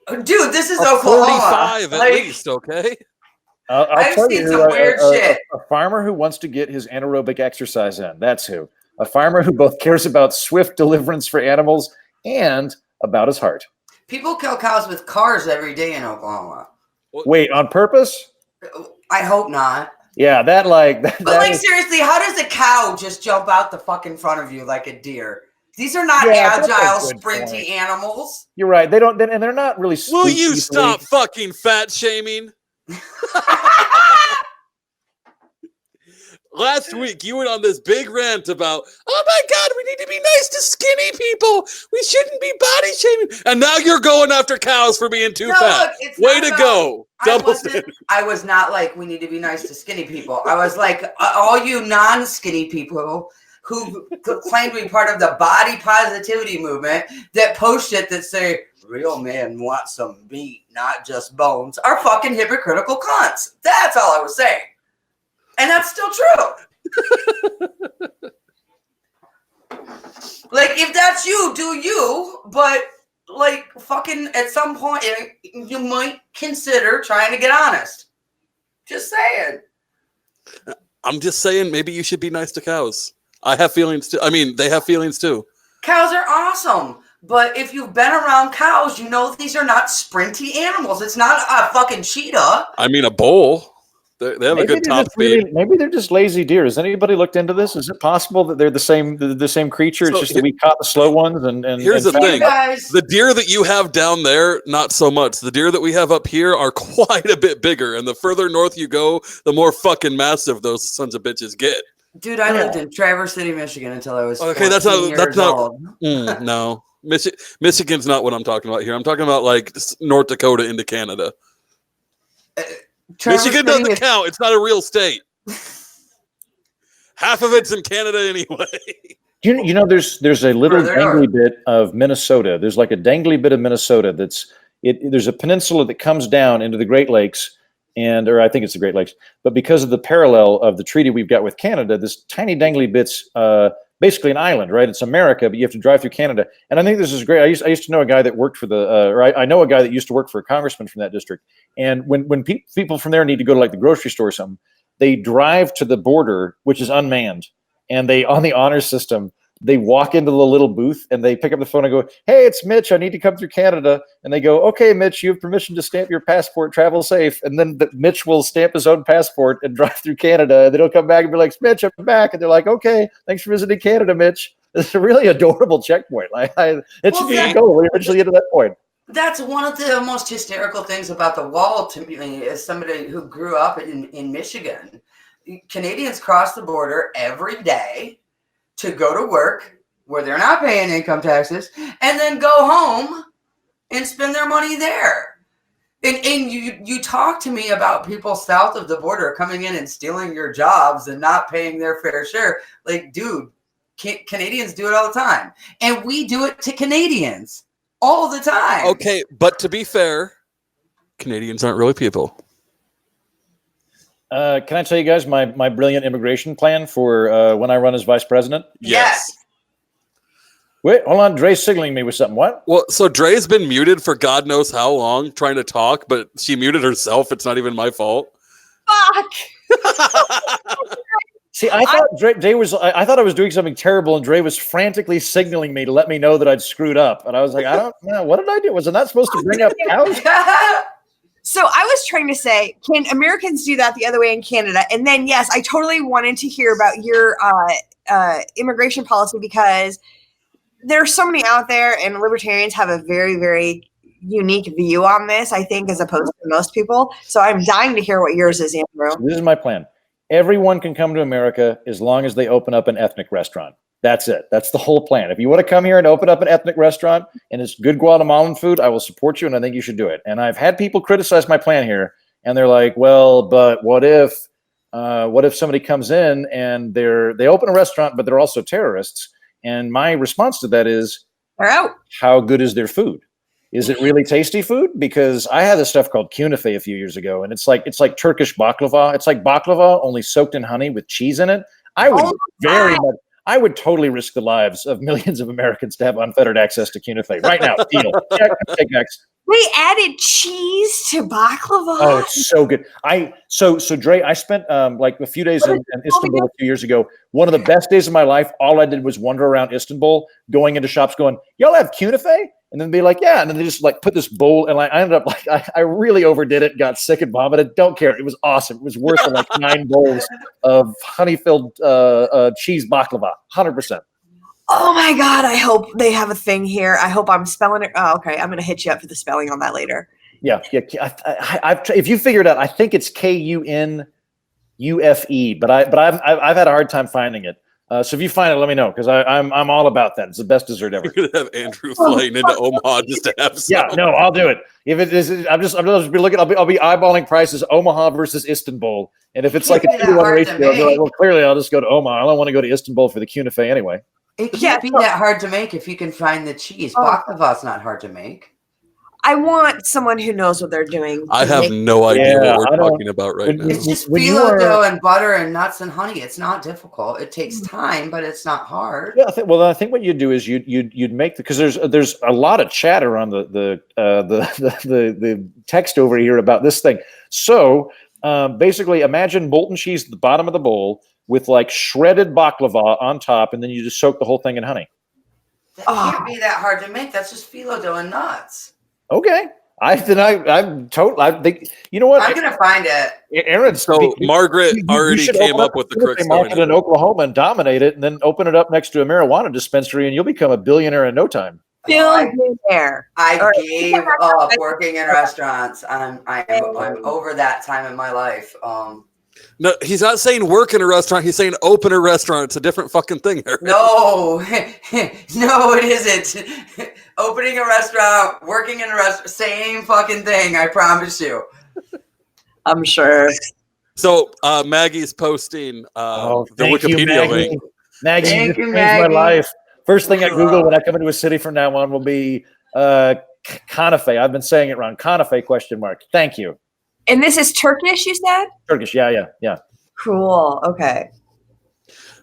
Dude, this is Oklahoma. 45 at least, okay? I've seen some weird shit. A farmer who wants to get his anaerobic exercise in. That's who. A farmer who both cares about swift deliverance for animals and about his heart. People kill cows with cars every day in Oklahoma. Wait, on purpose? I hope not. Yeah, but seriously, how does a cow just jump out the fucking front of you like a deer? These are not agile, sprinty animals. You're right. They don't, and they're not really. Will you stop fucking fat shaming? Last week, you went on this big rant about, oh my God, we need to be nice to skinny people. We shouldn't be body shaming. And now you're going after cows for being too fat. Look, way to go. Double standard. I was not like, we need to be nice to skinny people. I was like, all you non-skinny people who claim to be part of the body positivity movement that post shit that say real men want some meat, not just bones, are fucking hypocritical cunts. That's all I was saying. And that's still true. Like, if that's you, do you, but like fucking at some point you might consider trying to get honest. Just saying. I'm just saying maybe you should be nice to cows. I have feelings too. I mean, they have feelings too. Cows are awesome, but if you've been around cows, you know these are not sprinty animals. It's not a fucking cheetah. I mean, a bull. They have a good top speed. Maybe they're just lazy deer. Has anybody looked into this? Is it possible that they're the same creature? It's just that we caught the slow ones. And here's the thing: guys, the deer that you have down there, not so much. The deer that we have up here are quite a bit bigger, and the further north you go, the more fucking massive those sons of bitches get. Dude, I lived in Traverse City, Michigan until I was okay. That's not. Old. No, Michigan's not what I'm talking about here. I'm talking about like North Dakota into Canada. Michigan doesn't count. It's not a real state. Half of it's in Canada anyway. You know, there's a little dangly bit of Minnesota. There's like a dangly bit of Minnesota there's a peninsula that comes down into the Great Lakes, or I think it's the Great Lakes, but because of the parallel of the treaty we've got with Canada, this tiny dangly bit's basically an island, right? It's America, but you have to drive through Canada. And I think this is great. I used to know a guy that worked for I know a guy that used to work for a congressman from that district. And when people from there need to go to like the grocery store or something, they drive to the border, which is unmanned. And they, on the honor system, they walk into the little booth and they pick up the phone and go, "Hey, it's Mitch. I need to come through Canada." And they go, "Okay, Mitch, you have permission to stamp your passport. Travel safe." And then Mitch will stamp his own passport and drive through Canada. And then he'll come back and be like, "Mitch, I'm back." And they're like, "Okay, thanks for visiting Canada, Mitch." It's a really adorable checkpoint. It should be a goal. We eventually get to that point. That's one of the most hysterical things about the wall to me as somebody who grew up in Michigan. Canadians cross the border every day to go to work where they're not paying income taxes and then go home and spend their money there. And you talk to me about people south of the border coming in and stealing your jobs and not paying their fair share. Like, dude, Canadians do it all the time. And we do it to Canadians all the time. Okay, but to be fair, Canadians aren't really people. Can I tell you guys my brilliant immigration plan for when I run as vice president? Yes. Wait, hold on. Dre's signaling me with something. What? Well, so Dre's been muted for God knows how long trying to talk, but she muted herself. It's not even my fault. Fuck. See, I thought Dre was. I thought I was doing something terrible, and Dre was frantically signaling me to let me know that I'd screwed up. And I was like, I don't know. What did I do? Was I not supposed to bring up cows? So I was trying to say, can Americans do that the other way in Canada? And then, yes, I totally wanted to hear about your immigration policy because there are so many out there, and libertarians have a very, very unique view on this, I think, as opposed to most people. So I'm dying to hear what yours is, Andrew. This is my plan. Everyone can come to America as long as they open up an ethnic restaurant. That's it. That's the whole plan. If you want to come here and open up an ethnic restaurant and it's good Guatemalan food, I will support you, and I think you should do it. And I've had people criticize my plan here, and they're like, "Well, but what if somebody comes in and they open a restaurant, but they're also terrorists?" And my response to that is, They're out. How good is their food? Is it really tasty food? Because I had this stuff called künefe a few years ago, and it's like Turkish baklava. It's like baklava only soaked in honey with cheese in it. I would totally risk the lives of millions of Americans to have unfettered access to künefe right now. Deal. Take next. They added cheese to baklava. Oh, it's so good. So Dre, I spent like a few days in Istanbul a few years ago. One of the best days of my life. All I did was wander around Istanbul, going into shops, going, "Y'all have künefe?" And then be like, "Yeah." And then they just like put this bowl, and I ended up like I really overdid it, got sick and vomited. Don't care. It was awesome. It was worth the like 9 bowls of honey-filled cheese baklava. 100%. Oh my God. I hope they have a thing here. I hope I'm spelling it. Oh, okay. I'm going to hit you up for the spelling on that later. Yeah. If you figure it out, I think it's Kunufe, but I've had a hard time finding it. So if you find it, let me know because I'm all about that. It's the best dessert ever. You're gonna have Andrew flying into Omaha just to have some. Yeah, no, I'll do it. If it is, I'm just be looking. I'll be eyeballing prices: Omaha versus Istanbul. And if it's like a 2-to-1 ratio, I'll be like, well, clearly I'll just go to Omaha. I don't want to go to Istanbul for the kunafe anyway. It can't be that hard to make if you can find the cheese. Baklava's not hard to make. I want someone who knows what they're doing. I have no idea what we're talking about right now. It's just phyllo dough and butter and nuts and honey. It's not difficult. It takes time, but it's not hard. Yeah, I think what you'd do is you'd make because there's a lot of chatter on the text over here about this thing. So basically, imagine molten cheese at the bottom of the bowl with like shredded baklava on top, and then you just soak the whole thing in honey. That can't be that hard to make. That's just phyllo dough and nuts. Okay. I'm totally. I think you know what? I'm gonna find it. Aaron. So Margaret already came up with the crux. Market in Oklahoma and dominate it, and then open it up next to a marijuana dispensary, and you'll become a billionaire in no time. Billionaire. I gave up working in restaurants. I'm over that time in my life. No, he's not saying work in a restaurant. He's saying open a restaurant. It's a different fucking thing. No, no, it isn't. Opening a restaurant, working in a restaurant, same fucking thing. I promise you. I'm sure. So Maggie's posting the Wikipedia link. Maggie, you changed my life. First thing I Google when I come into a city from now on will be Kanafe. I've been saying it wrong. Kanafe ? Thank you. And this is Turkish, you said? Turkish, yeah. Cool. Okay.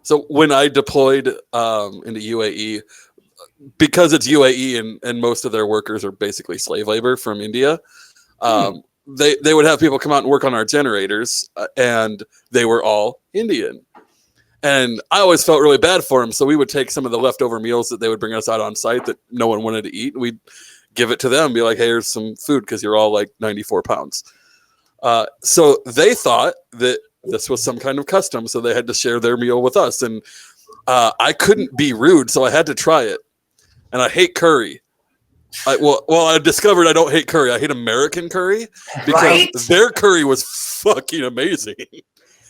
So when I deployed into UAE, because it's UAE and most of their workers are basically slave labor from India, they would have people come out and work on our generators, and they were all Indian. And I always felt really bad for them, so we would take some of the leftover meals that they would bring us out on site that no one wanted to eat, and we'd give it to them, be like, hey, here's some food because you're all like 94 pounds. So they thought that this was some kind of custom, so they had to share their meal with us. And I couldn't be rude, so I had to try it. And I hate curry. I discovered I don't hate curry. I hate American curry because their curry was fucking amazing.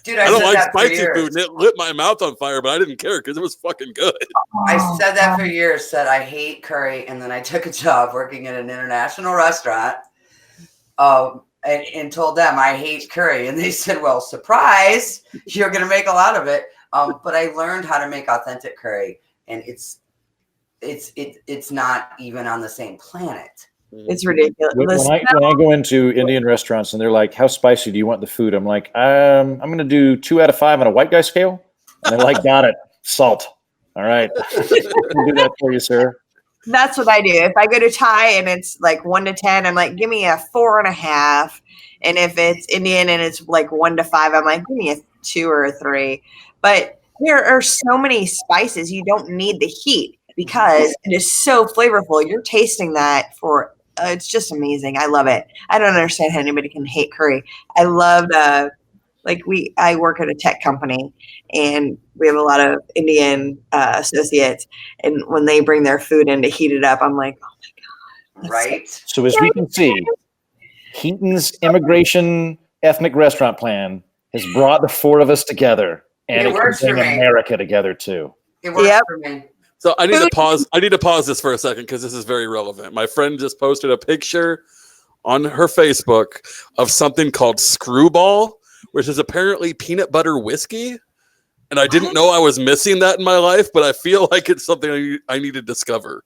Dude, I don't like spicy food, and it lit my mouth on fire, but I didn't care because it was fucking good. I said that for years, said I hate curry, and then I took a job working at an international restaurant and told them I hate curry. And they said, well, surprise, you're going to make a lot of it. But I learned how to make authentic curry, and it's not even on the same planet. It's ridiculous. When I go into Indian restaurants and they're like, how spicy do you want the food? I'm like, I'm going to do 2 out of 5 on a white guy scale. And they're like, got it. Salt. All right. I'll do that for you, sir. That's what I do. If I go to Thai and it's like 1 to 10, I'm like, give me a 4.5. And if it's Indian and it's like 1 to 5, I'm like, give me a 2 or a 3. But there are so many spices. You don't need the heat because it is so flavorful. You're tasting that for it's just amazing. I love it. I don't understand how anybody can hate curry. I loved I work at a tech company and we have a lot of Indian associates, and when they bring their food in to heat it up, I'm like, oh my God. Right. So as we can see, Heaton's immigration ethnic restaurant plan has brought the 4 of us together, and it can bring America together too. It works for me. So I need to pause this for a second because this is very relevant. My friend just posted a picture on her Facebook of something called Screwball, which is apparently peanut butter whiskey. And I didn't know I was missing that in my life, but I feel like it's something I need to discover.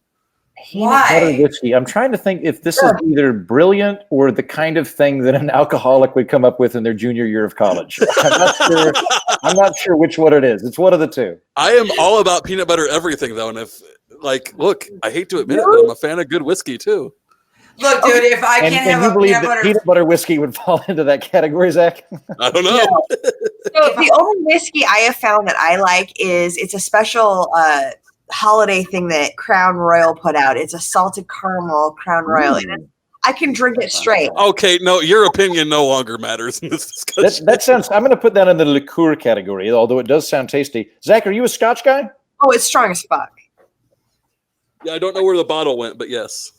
Peanut butter whiskey. I'm trying to think if this is either brilliant or the kind of thing that an alcoholic would come up with in their junior year of college. I'm not sure which one it is. It's one of the two. I am all about peanut butter everything, though. And look, I hate to admit it, but I'm a fan of good whiskey, too. Look, dude, if I can't have a peanut butter whiskey would fall into that category, Zach? I don't know. So the only whiskey I have found that I like it's a special holiday thing that Crown Royal put out. It's a salted caramel Crown Royal. And I can drink it straight. Okay, no, your opinion no longer matters in this discussion. That sounds. I'm going to put that in the liqueur category, although it does sound tasty. Zach, are you a Scotch guy? Oh, it's strong as fuck. Yeah, I don't know where the bottle went, but yes.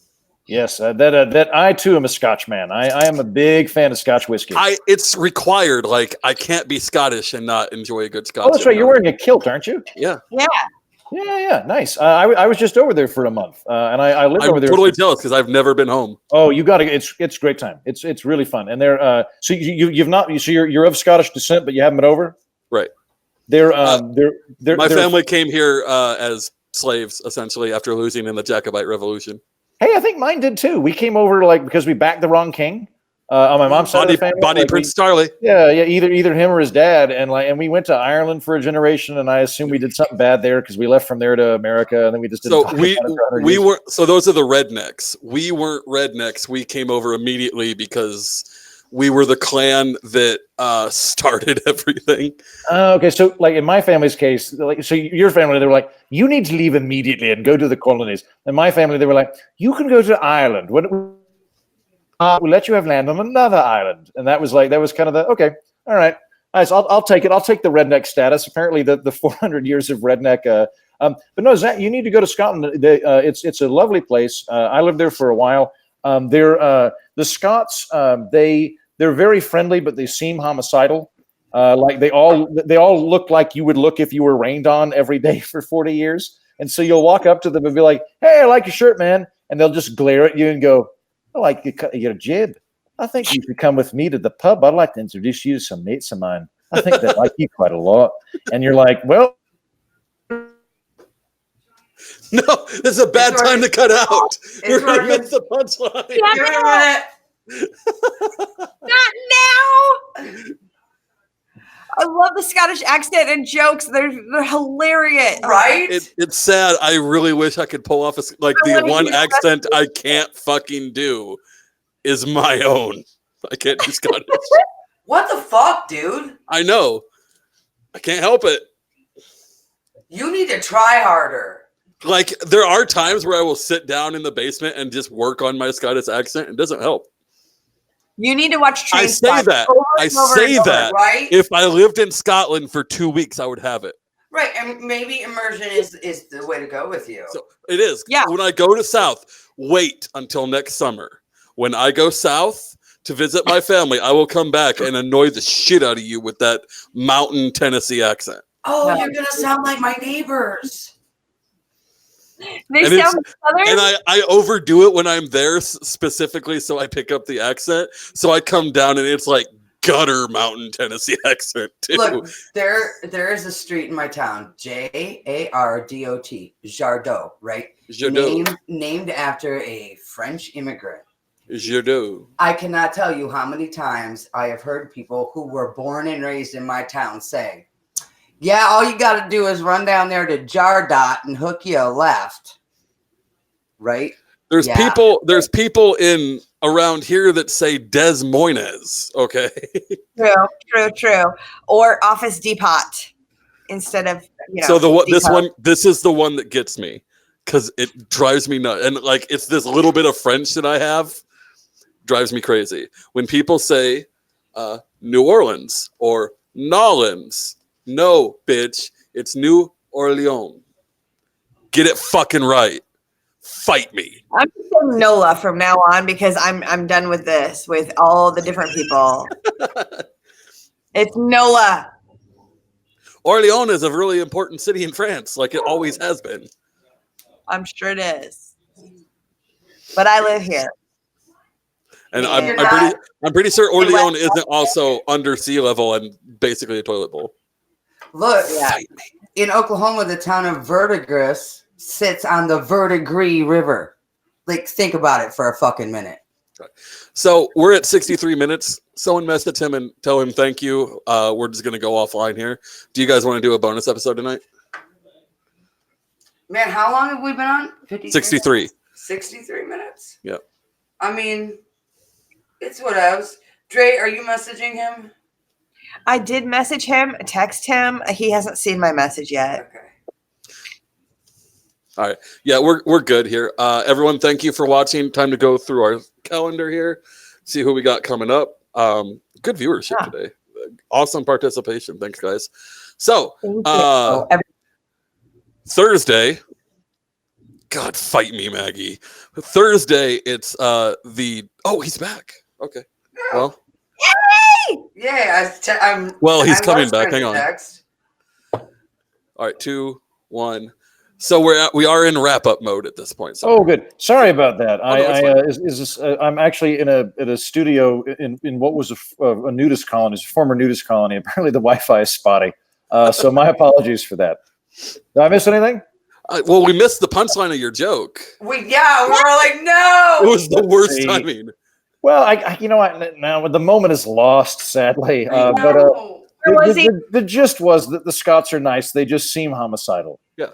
Yes, that I too am a Scotch man. I am a big fan of Scotch whiskey. It's required. Like I can't be Scottish and not enjoy a good Scotch. Oh, that's right. You're wearing a kilt, aren't you? Yeah. Yeah. Nice. I was just over there for a month, and I lived over there. I'm totally jealous because I've never been home. Oh, you got to. It's a great time. It's really fun. And they're so you've not. So you're of Scottish descent, but you haven't been over. Right. My family came here as slaves, essentially, after losing in the Jacobite Revolution. Hey, I think mine did too. We came over because we backed the wrong king. On my mom's side of the family, Bonnie Prince Charlie. Yeah. Either him or his dad, and we went to Ireland for a generation, and I assume we did something bad there because we left from there to America, and then we just didn't. So we were. So those are the rednecks. We weren't rednecks. We came over immediately because we were the clan that started everything. Okay, so like in my family's case, so your family, they were like, you need to leave immediately and go to the colonies. In my family, they were like, you can go to Ireland. We'll let you have land on another island. And that was kind of okay, all right. Nice, I'll take it. I'll take the redneck status. Apparently the 400 years of redneck. But no, Zach, you need to go to Scotland. It's a lovely place. I lived there for a while. The Scots, they're very friendly, but they seem homicidal. Like they all look like you would look if you were rained on every day for 40 years. And so you'll walk up to them and be like, hey, I like your shirt, man. And they'll just glare at you and go, I like your jib. I think you should come with me to the pub. I'd like to introduce you to some mates of mine. I think they like you quite a lot. And you're like, well. No, this is a bad time to cut out. We're going to miss the punchline. Not now. I love the Scottish accent and jokes. They're hilarious. Right? It's sad. I really wish I could pull off the one accent I can't fucking do is my own. I can't do Scottish. What the fuck, dude? I know. I can't help it. You need to try harder. Like there are times where I will sit down in the basement and just work on my Scottish accent. It doesn't help. You need to watch Train I say that. Right? If I lived in Scotland for 2 weeks, I would have it. Right, and maybe immersion is the way to go with you. So it is. Yeah. When I go to South, wait until next summer. When I go South to visit my family, I will come back and annoy the shit out of you with that mountain Tennessee accent. Oh, you're going to sound like my neighbors. They sound southern. And I overdo it when I'm there specifically so I pick up the accent. So I come down and it's like gutter mountain Tennessee accent too. Look, there is a street in my town, Jardot, Jardot, right? Jardot. Named after a French immigrant. Jardot. I cannot tell you how many times I have heard people who were born and raised in my town say, yeah, all you got to do is run down there to Jardot and hook you a left. Right? There's people in around here that say Des Moines, okay? True. Or Office Depot instead of, So this is the one that gets me because it drives me nuts. And like it's this little bit of French that I have drives me crazy. When people say New Orleans or Nolans. No, bitch. It's New Orleans. Get it fucking right. Fight me. I'm just saying NOLA from now on because I'm done with this with all the different people. It's NOLA. Orléans is a really important city in France, like it always has been. I'm sure it is. But I live here. And I'm pretty sure Orléans isn't also under sea level and basically a toilet bowl. Look, in Oklahoma, the town of Verdigris sits on the Verdigris River. Like, think about it for a fucking minute. So we're at 63 minutes. Someone message him and tell him thank you. We're just going to go offline here. Do you guys want to do a bonus episode tonight? Man, how long have we been on? 63. 63 minutes? Yep. I mean, it's what else. Dre, are you messaging him? I did message him, text him. He hasn't seen my message yet. Okay. All right. Yeah, we're good here. Everyone, thank you for watching. Time to go through our calendar here, see who we got coming up. Good viewership today. Awesome participation. Thanks, guys. So, Thursday, God, fight me, Maggie. Thursday, it's he's back. Okay. Well. Yeah, He's coming back. trying Hang to on. text. All right, 2, 1. So we are in wrap up mode at this point. Oh, good. Sorry about that. No, I'm actually in a studio in what was a nudist colony, a former nudist colony. Apparently, the Wi-Fi is spotty. So my apologies for that. Did I miss anything? We missed the punchline of your joke. We were like, no. It was the worst timing. Well, I you know what? Now the moment is lost, sadly. But the gist was that the Scots are nice. They just seem homicidal. Yeah.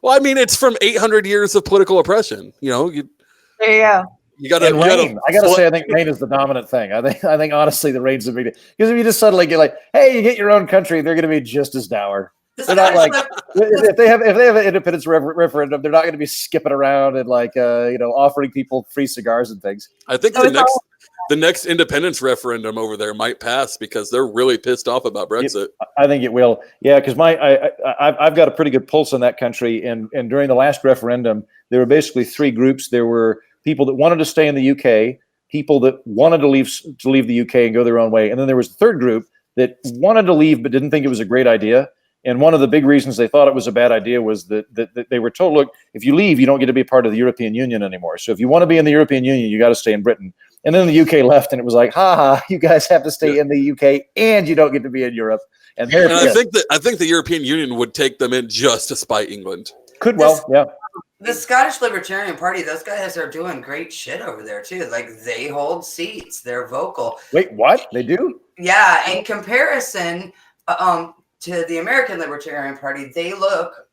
Well, I mean, it's from 800 years of political oppression. You know, there you go. You got to rain. I got to say, I think rain is the dominant thing. I think honestly, the rain's a big deal. Because if you just suddenly get like, hey, you get your own country, they're going to be just as dour. They're not like if they have an independence referendum, they're not going to be skipping around and like offering people free cigars and things. I think the next independence referendum over there might pass because they're really pissed off about Brexit. I think it will. Yeah, because I've got a pretty good pulse on that country. And during the last referendum, there were basically three groups. There were people that wanted to stay in the UK, people that wanted to leave the UK and go their own way, and then there was the third group that wanted to leave but didn't think it was a great idea. And one of the big reasons they thought it was a bad idea was that they were told, look, if you leave, you don't get to be part of the European Union anymore. So if you want to be in the European Union, you got to stay in Britain. And then the UK left, and it was like, you guys have to stay in the UK, and you don't get to be in Europe. And I think the European Union would take them in just to spite England. Yeah. The Scottish Libertarian Party, those guys are doing great shit over there too. Like they hold seats, they're vocal. Wait, what? They do? Yeah, in comparison to the American Libertarian Party, they look,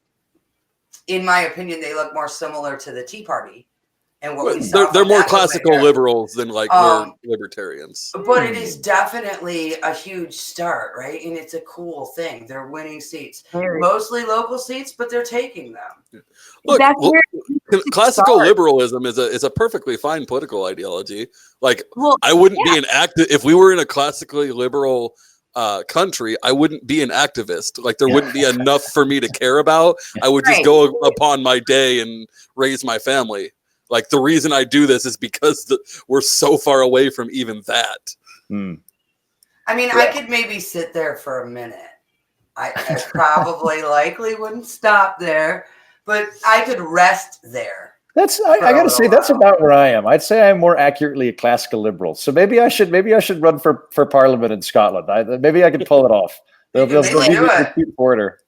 in my opinion, more similar to the Tea Party. And what they're more classical liberals than we're libertarians. But it is definitely a huge start, right? And it's a cool thing. They're winning seats, mostly local seats, but they're taking them. Look, classical liberalism is a perfectly fine political ideology. I wouldn't be an active if we were in a classically liberal country. I wouldn't be an activist. There wouldn't be enough for me to care about. I would just go upon my day and raise my family. The reason I do this is because we're so far away from even that. I mean, I could maybe sit there for a minute. I probably likely wouldn't stop there, but I could rest there. I got to say, that's about where I am. I'd say I'm more accurately a classical liberal. So maybe I should run for Parliament in Scotland. Maybe I could pull it off. They'll give me a cute order.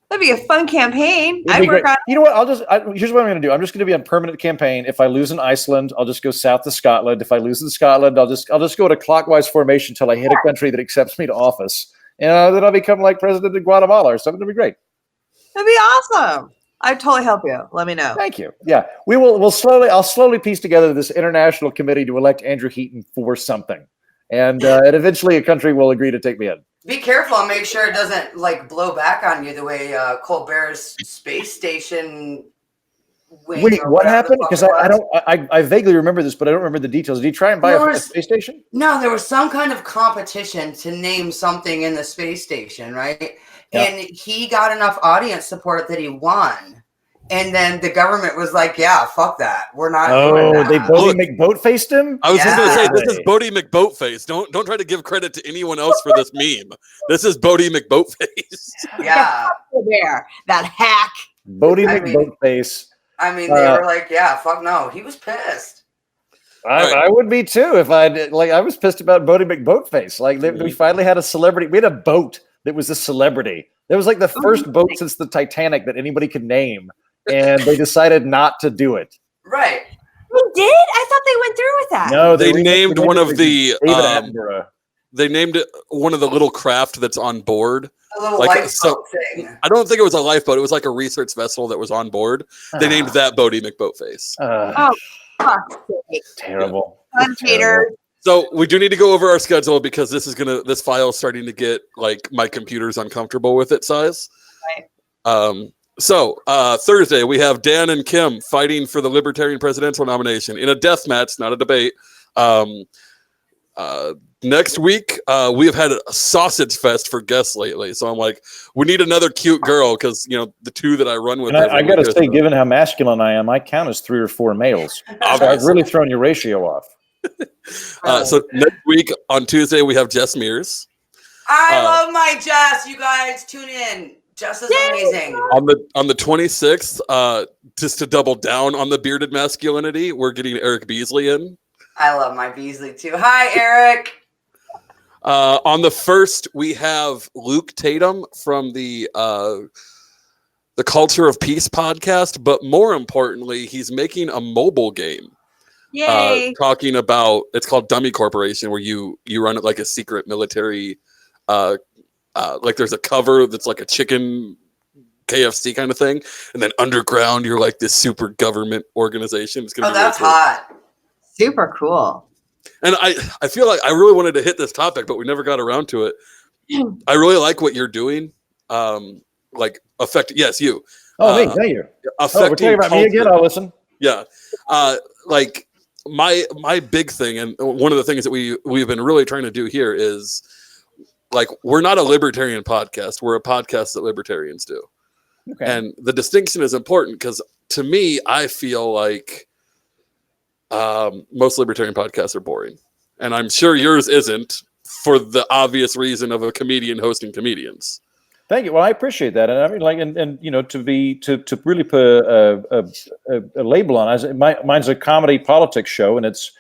That'd be a fun campaign. You know what? Here's what I'm going to do. I'm just going to be on permanent campaign. If I lose in Iceland, I'll just go south to Scotland. If I lose in Scotland, I'll just go to clockwise formation until I hit a country that accepts me to office, and then I'll become like president of Guatemala or something. It'll be great. That'd be awesome. I'd totally help you. Let me know. Thank you. Yeah, I'll slowly piece together this international committee to elect Andrew Heaton for something, and eventually a country will agree to take me in. Be careful and make sure it doesn't blow back on you the way Colbert's space station. Wait, what happened? Because I vaguely remember this, but I don't remember the details. Did he try and buy a space station? No, there was some kind of competition to name something in the space station, right? Yep. And he got enough audience support that he won. And then the government was like, "Yeah, fuck that. We're not." Oh, they Bodie McBoatfaced him. I was just going to say, this is Bodie McBoatface. Don't try to give credit to anyone else for this meme. This is Bodie McBoatface. Yeah, there, that hack. Bodie McBoatface. I mean, they were like, "Yeah, fuck no." He was pissed. I would be too if I was pissed about Bodie McBoatface. We finally had a celebrity. We had a boat that was a celebrity. That was the first boat since the Titanic that anybody could name. And they decided not to do it. Right. They did? I thought they went through with that. No, they named one of the they named it one of the little craft that's on board. A little lifeboat thing. I don't think it was a lifeboat. It was a research vessel that was on board. They named that Bodie McBoatface. Terrible. Hater. So we do need to go over our schedule because this file is starting to get my computer's uncomfortable with its size. Right. So Thursday we have Dan and Kim fighting for the Libertarian presidential nomination in a death match, not a debate. Next week, we have had a sausage fest for guests lately. So I'm like, we need another cute girl because, the two that I run with. And I got to say, given how masculine I am, I count as 3 or 4 males. So I've really thrown your ratio off. So next week on Tuesday, we have Jess Mears. I love my Jess. You guys tune in. Jess is amazing. On the 26th, just to double down on the bearded masculinity, we're getting Eric Beasley in. I love my Beasley too. Hi, Eric. On the 1st, we have Luke Tatum from the Culture of Peace podcast, but more importantly, he's making a mobile game. Yay! Talking about, it's called Dummy Corporation, where you run it like a secret military. Like there's a cover that's like a chicken KFC kind of thing, and then underground you're like this super government organization. It's gonna be that's really cool. hot. Super cool. And I feel like I really wanted to hit this topic, but we never got around to it. I really like what you're doing. Like yes, you. Oh, me, thank you. We're talking about me again. I'll listen. Yeah. Like my big thing, and one of the things that we've been really trying to do here is, like, we're not a libertarian podcast. We're a podcast that libertarians do. Okay. And the distinction is important because, to me, I feel like most libertarian podcasts are boring. And I'm sure yours isn't, for the obvious reason of a comedian hosting comedians. Thank you. Well, I appreciate that. And I mean, like, and to really put a label on it, mine's a comedy politics show, and it's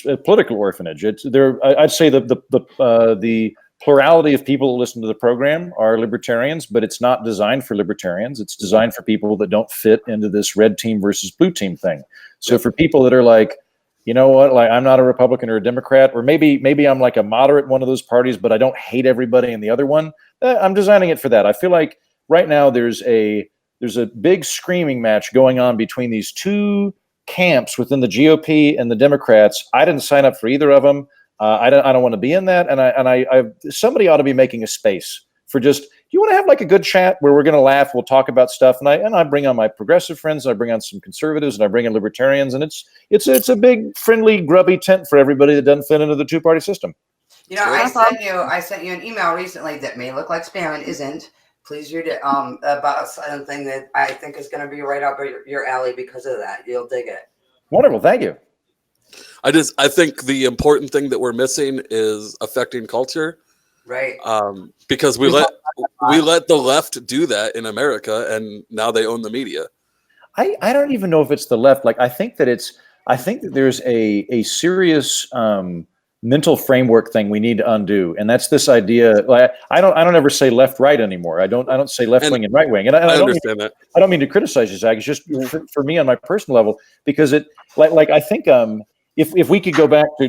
a political orphanage. I'd say the plurality of people that listen to the program are libertarians, but it's not designed for libertarians. It's designed for people that don't fit into this red team versus blue team thing. So for people that are like, you know what, like, I'm not a Republican or a Democrat, or maybe I'm like a moderate one of those parties, but I don't hate everybody in the other one. I'm designing it for that. I feel like right now there's a big screaming match going on between these two camps within the GOP and the Democrats. I didn't sign up for either of them. I don't want to be in that. And I somebody ought to be making a space for just, you want to have like a good chat where we're going to laugh, we'll talk about stuff. And I bring on my progressive friends, and I bring on some conservatives, and I bring in libertarians, and it's a big, friendly, grubby tent for everybody that doesn't fit into the two-party system. You know, I sent you an email recently that may look like spam and isn't. Please read it about something that I think is going to be right up your alley because of that. You'll dig it. Wonderful. Thank you. I think the important thing that we're missing is affecting culture. Right. Because we let the left do that in America, and now they own the media. I don't even know if it's the left. Like, I think that there's a serious mental framework thing we need to undo, and that's this idea. Like, I don't ever say left right anymore. I don't say left wing and right wing. And I understand that. I don't mean to criticize you, Zach. It's just for me on my personal level, because it like I think if we could go back to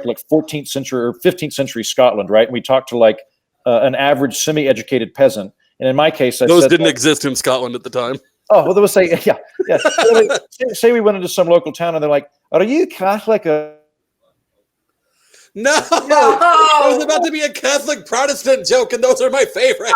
like 14th century or 15th century Scotland, right? And we talked to like an average semi-educated peasant, and in my case, those didn't exist in Scotland at the time. Oh, well, they would say, yeah. Say we went into some local town, and they're like, "Are you Catholic?" No, it was about to be a Catholic Protestant joke, and those are my favorite.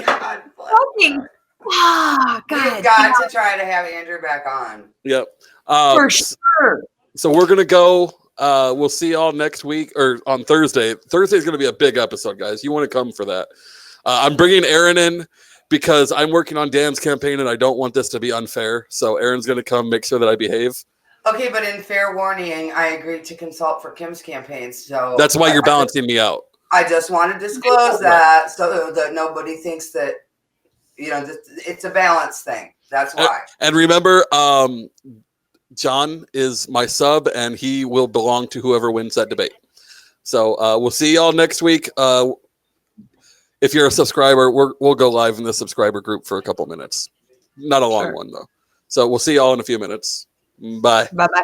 God, God. We've got to try to have Andrew back on. Yep. For sure. So we're gonna go. We'll see y'all next week or on Thursday. Thursday is gonna be a big episode, guys. You want to come for that? I'm bringing Aaron in because I'm working on Dan's campaign, and I don't want this to be unfair. So Aaron's gonna come make sure that I behave. Okay, but in fair warning, I agreed to consult for Kim's campaign, so that's why you're balancing me out. I just want to disclose that so that nobody thinks that, it's a balance thing. That's why. And remember, John is my sub, and he will belong to whoever wins that debate. So we'll see y'all next week. If you're a subscriber, we'll go live in the subscriber group for a couple minutes. Not a long one, though. So we'll see y'all in a few minutes. Bye. Bye-bye.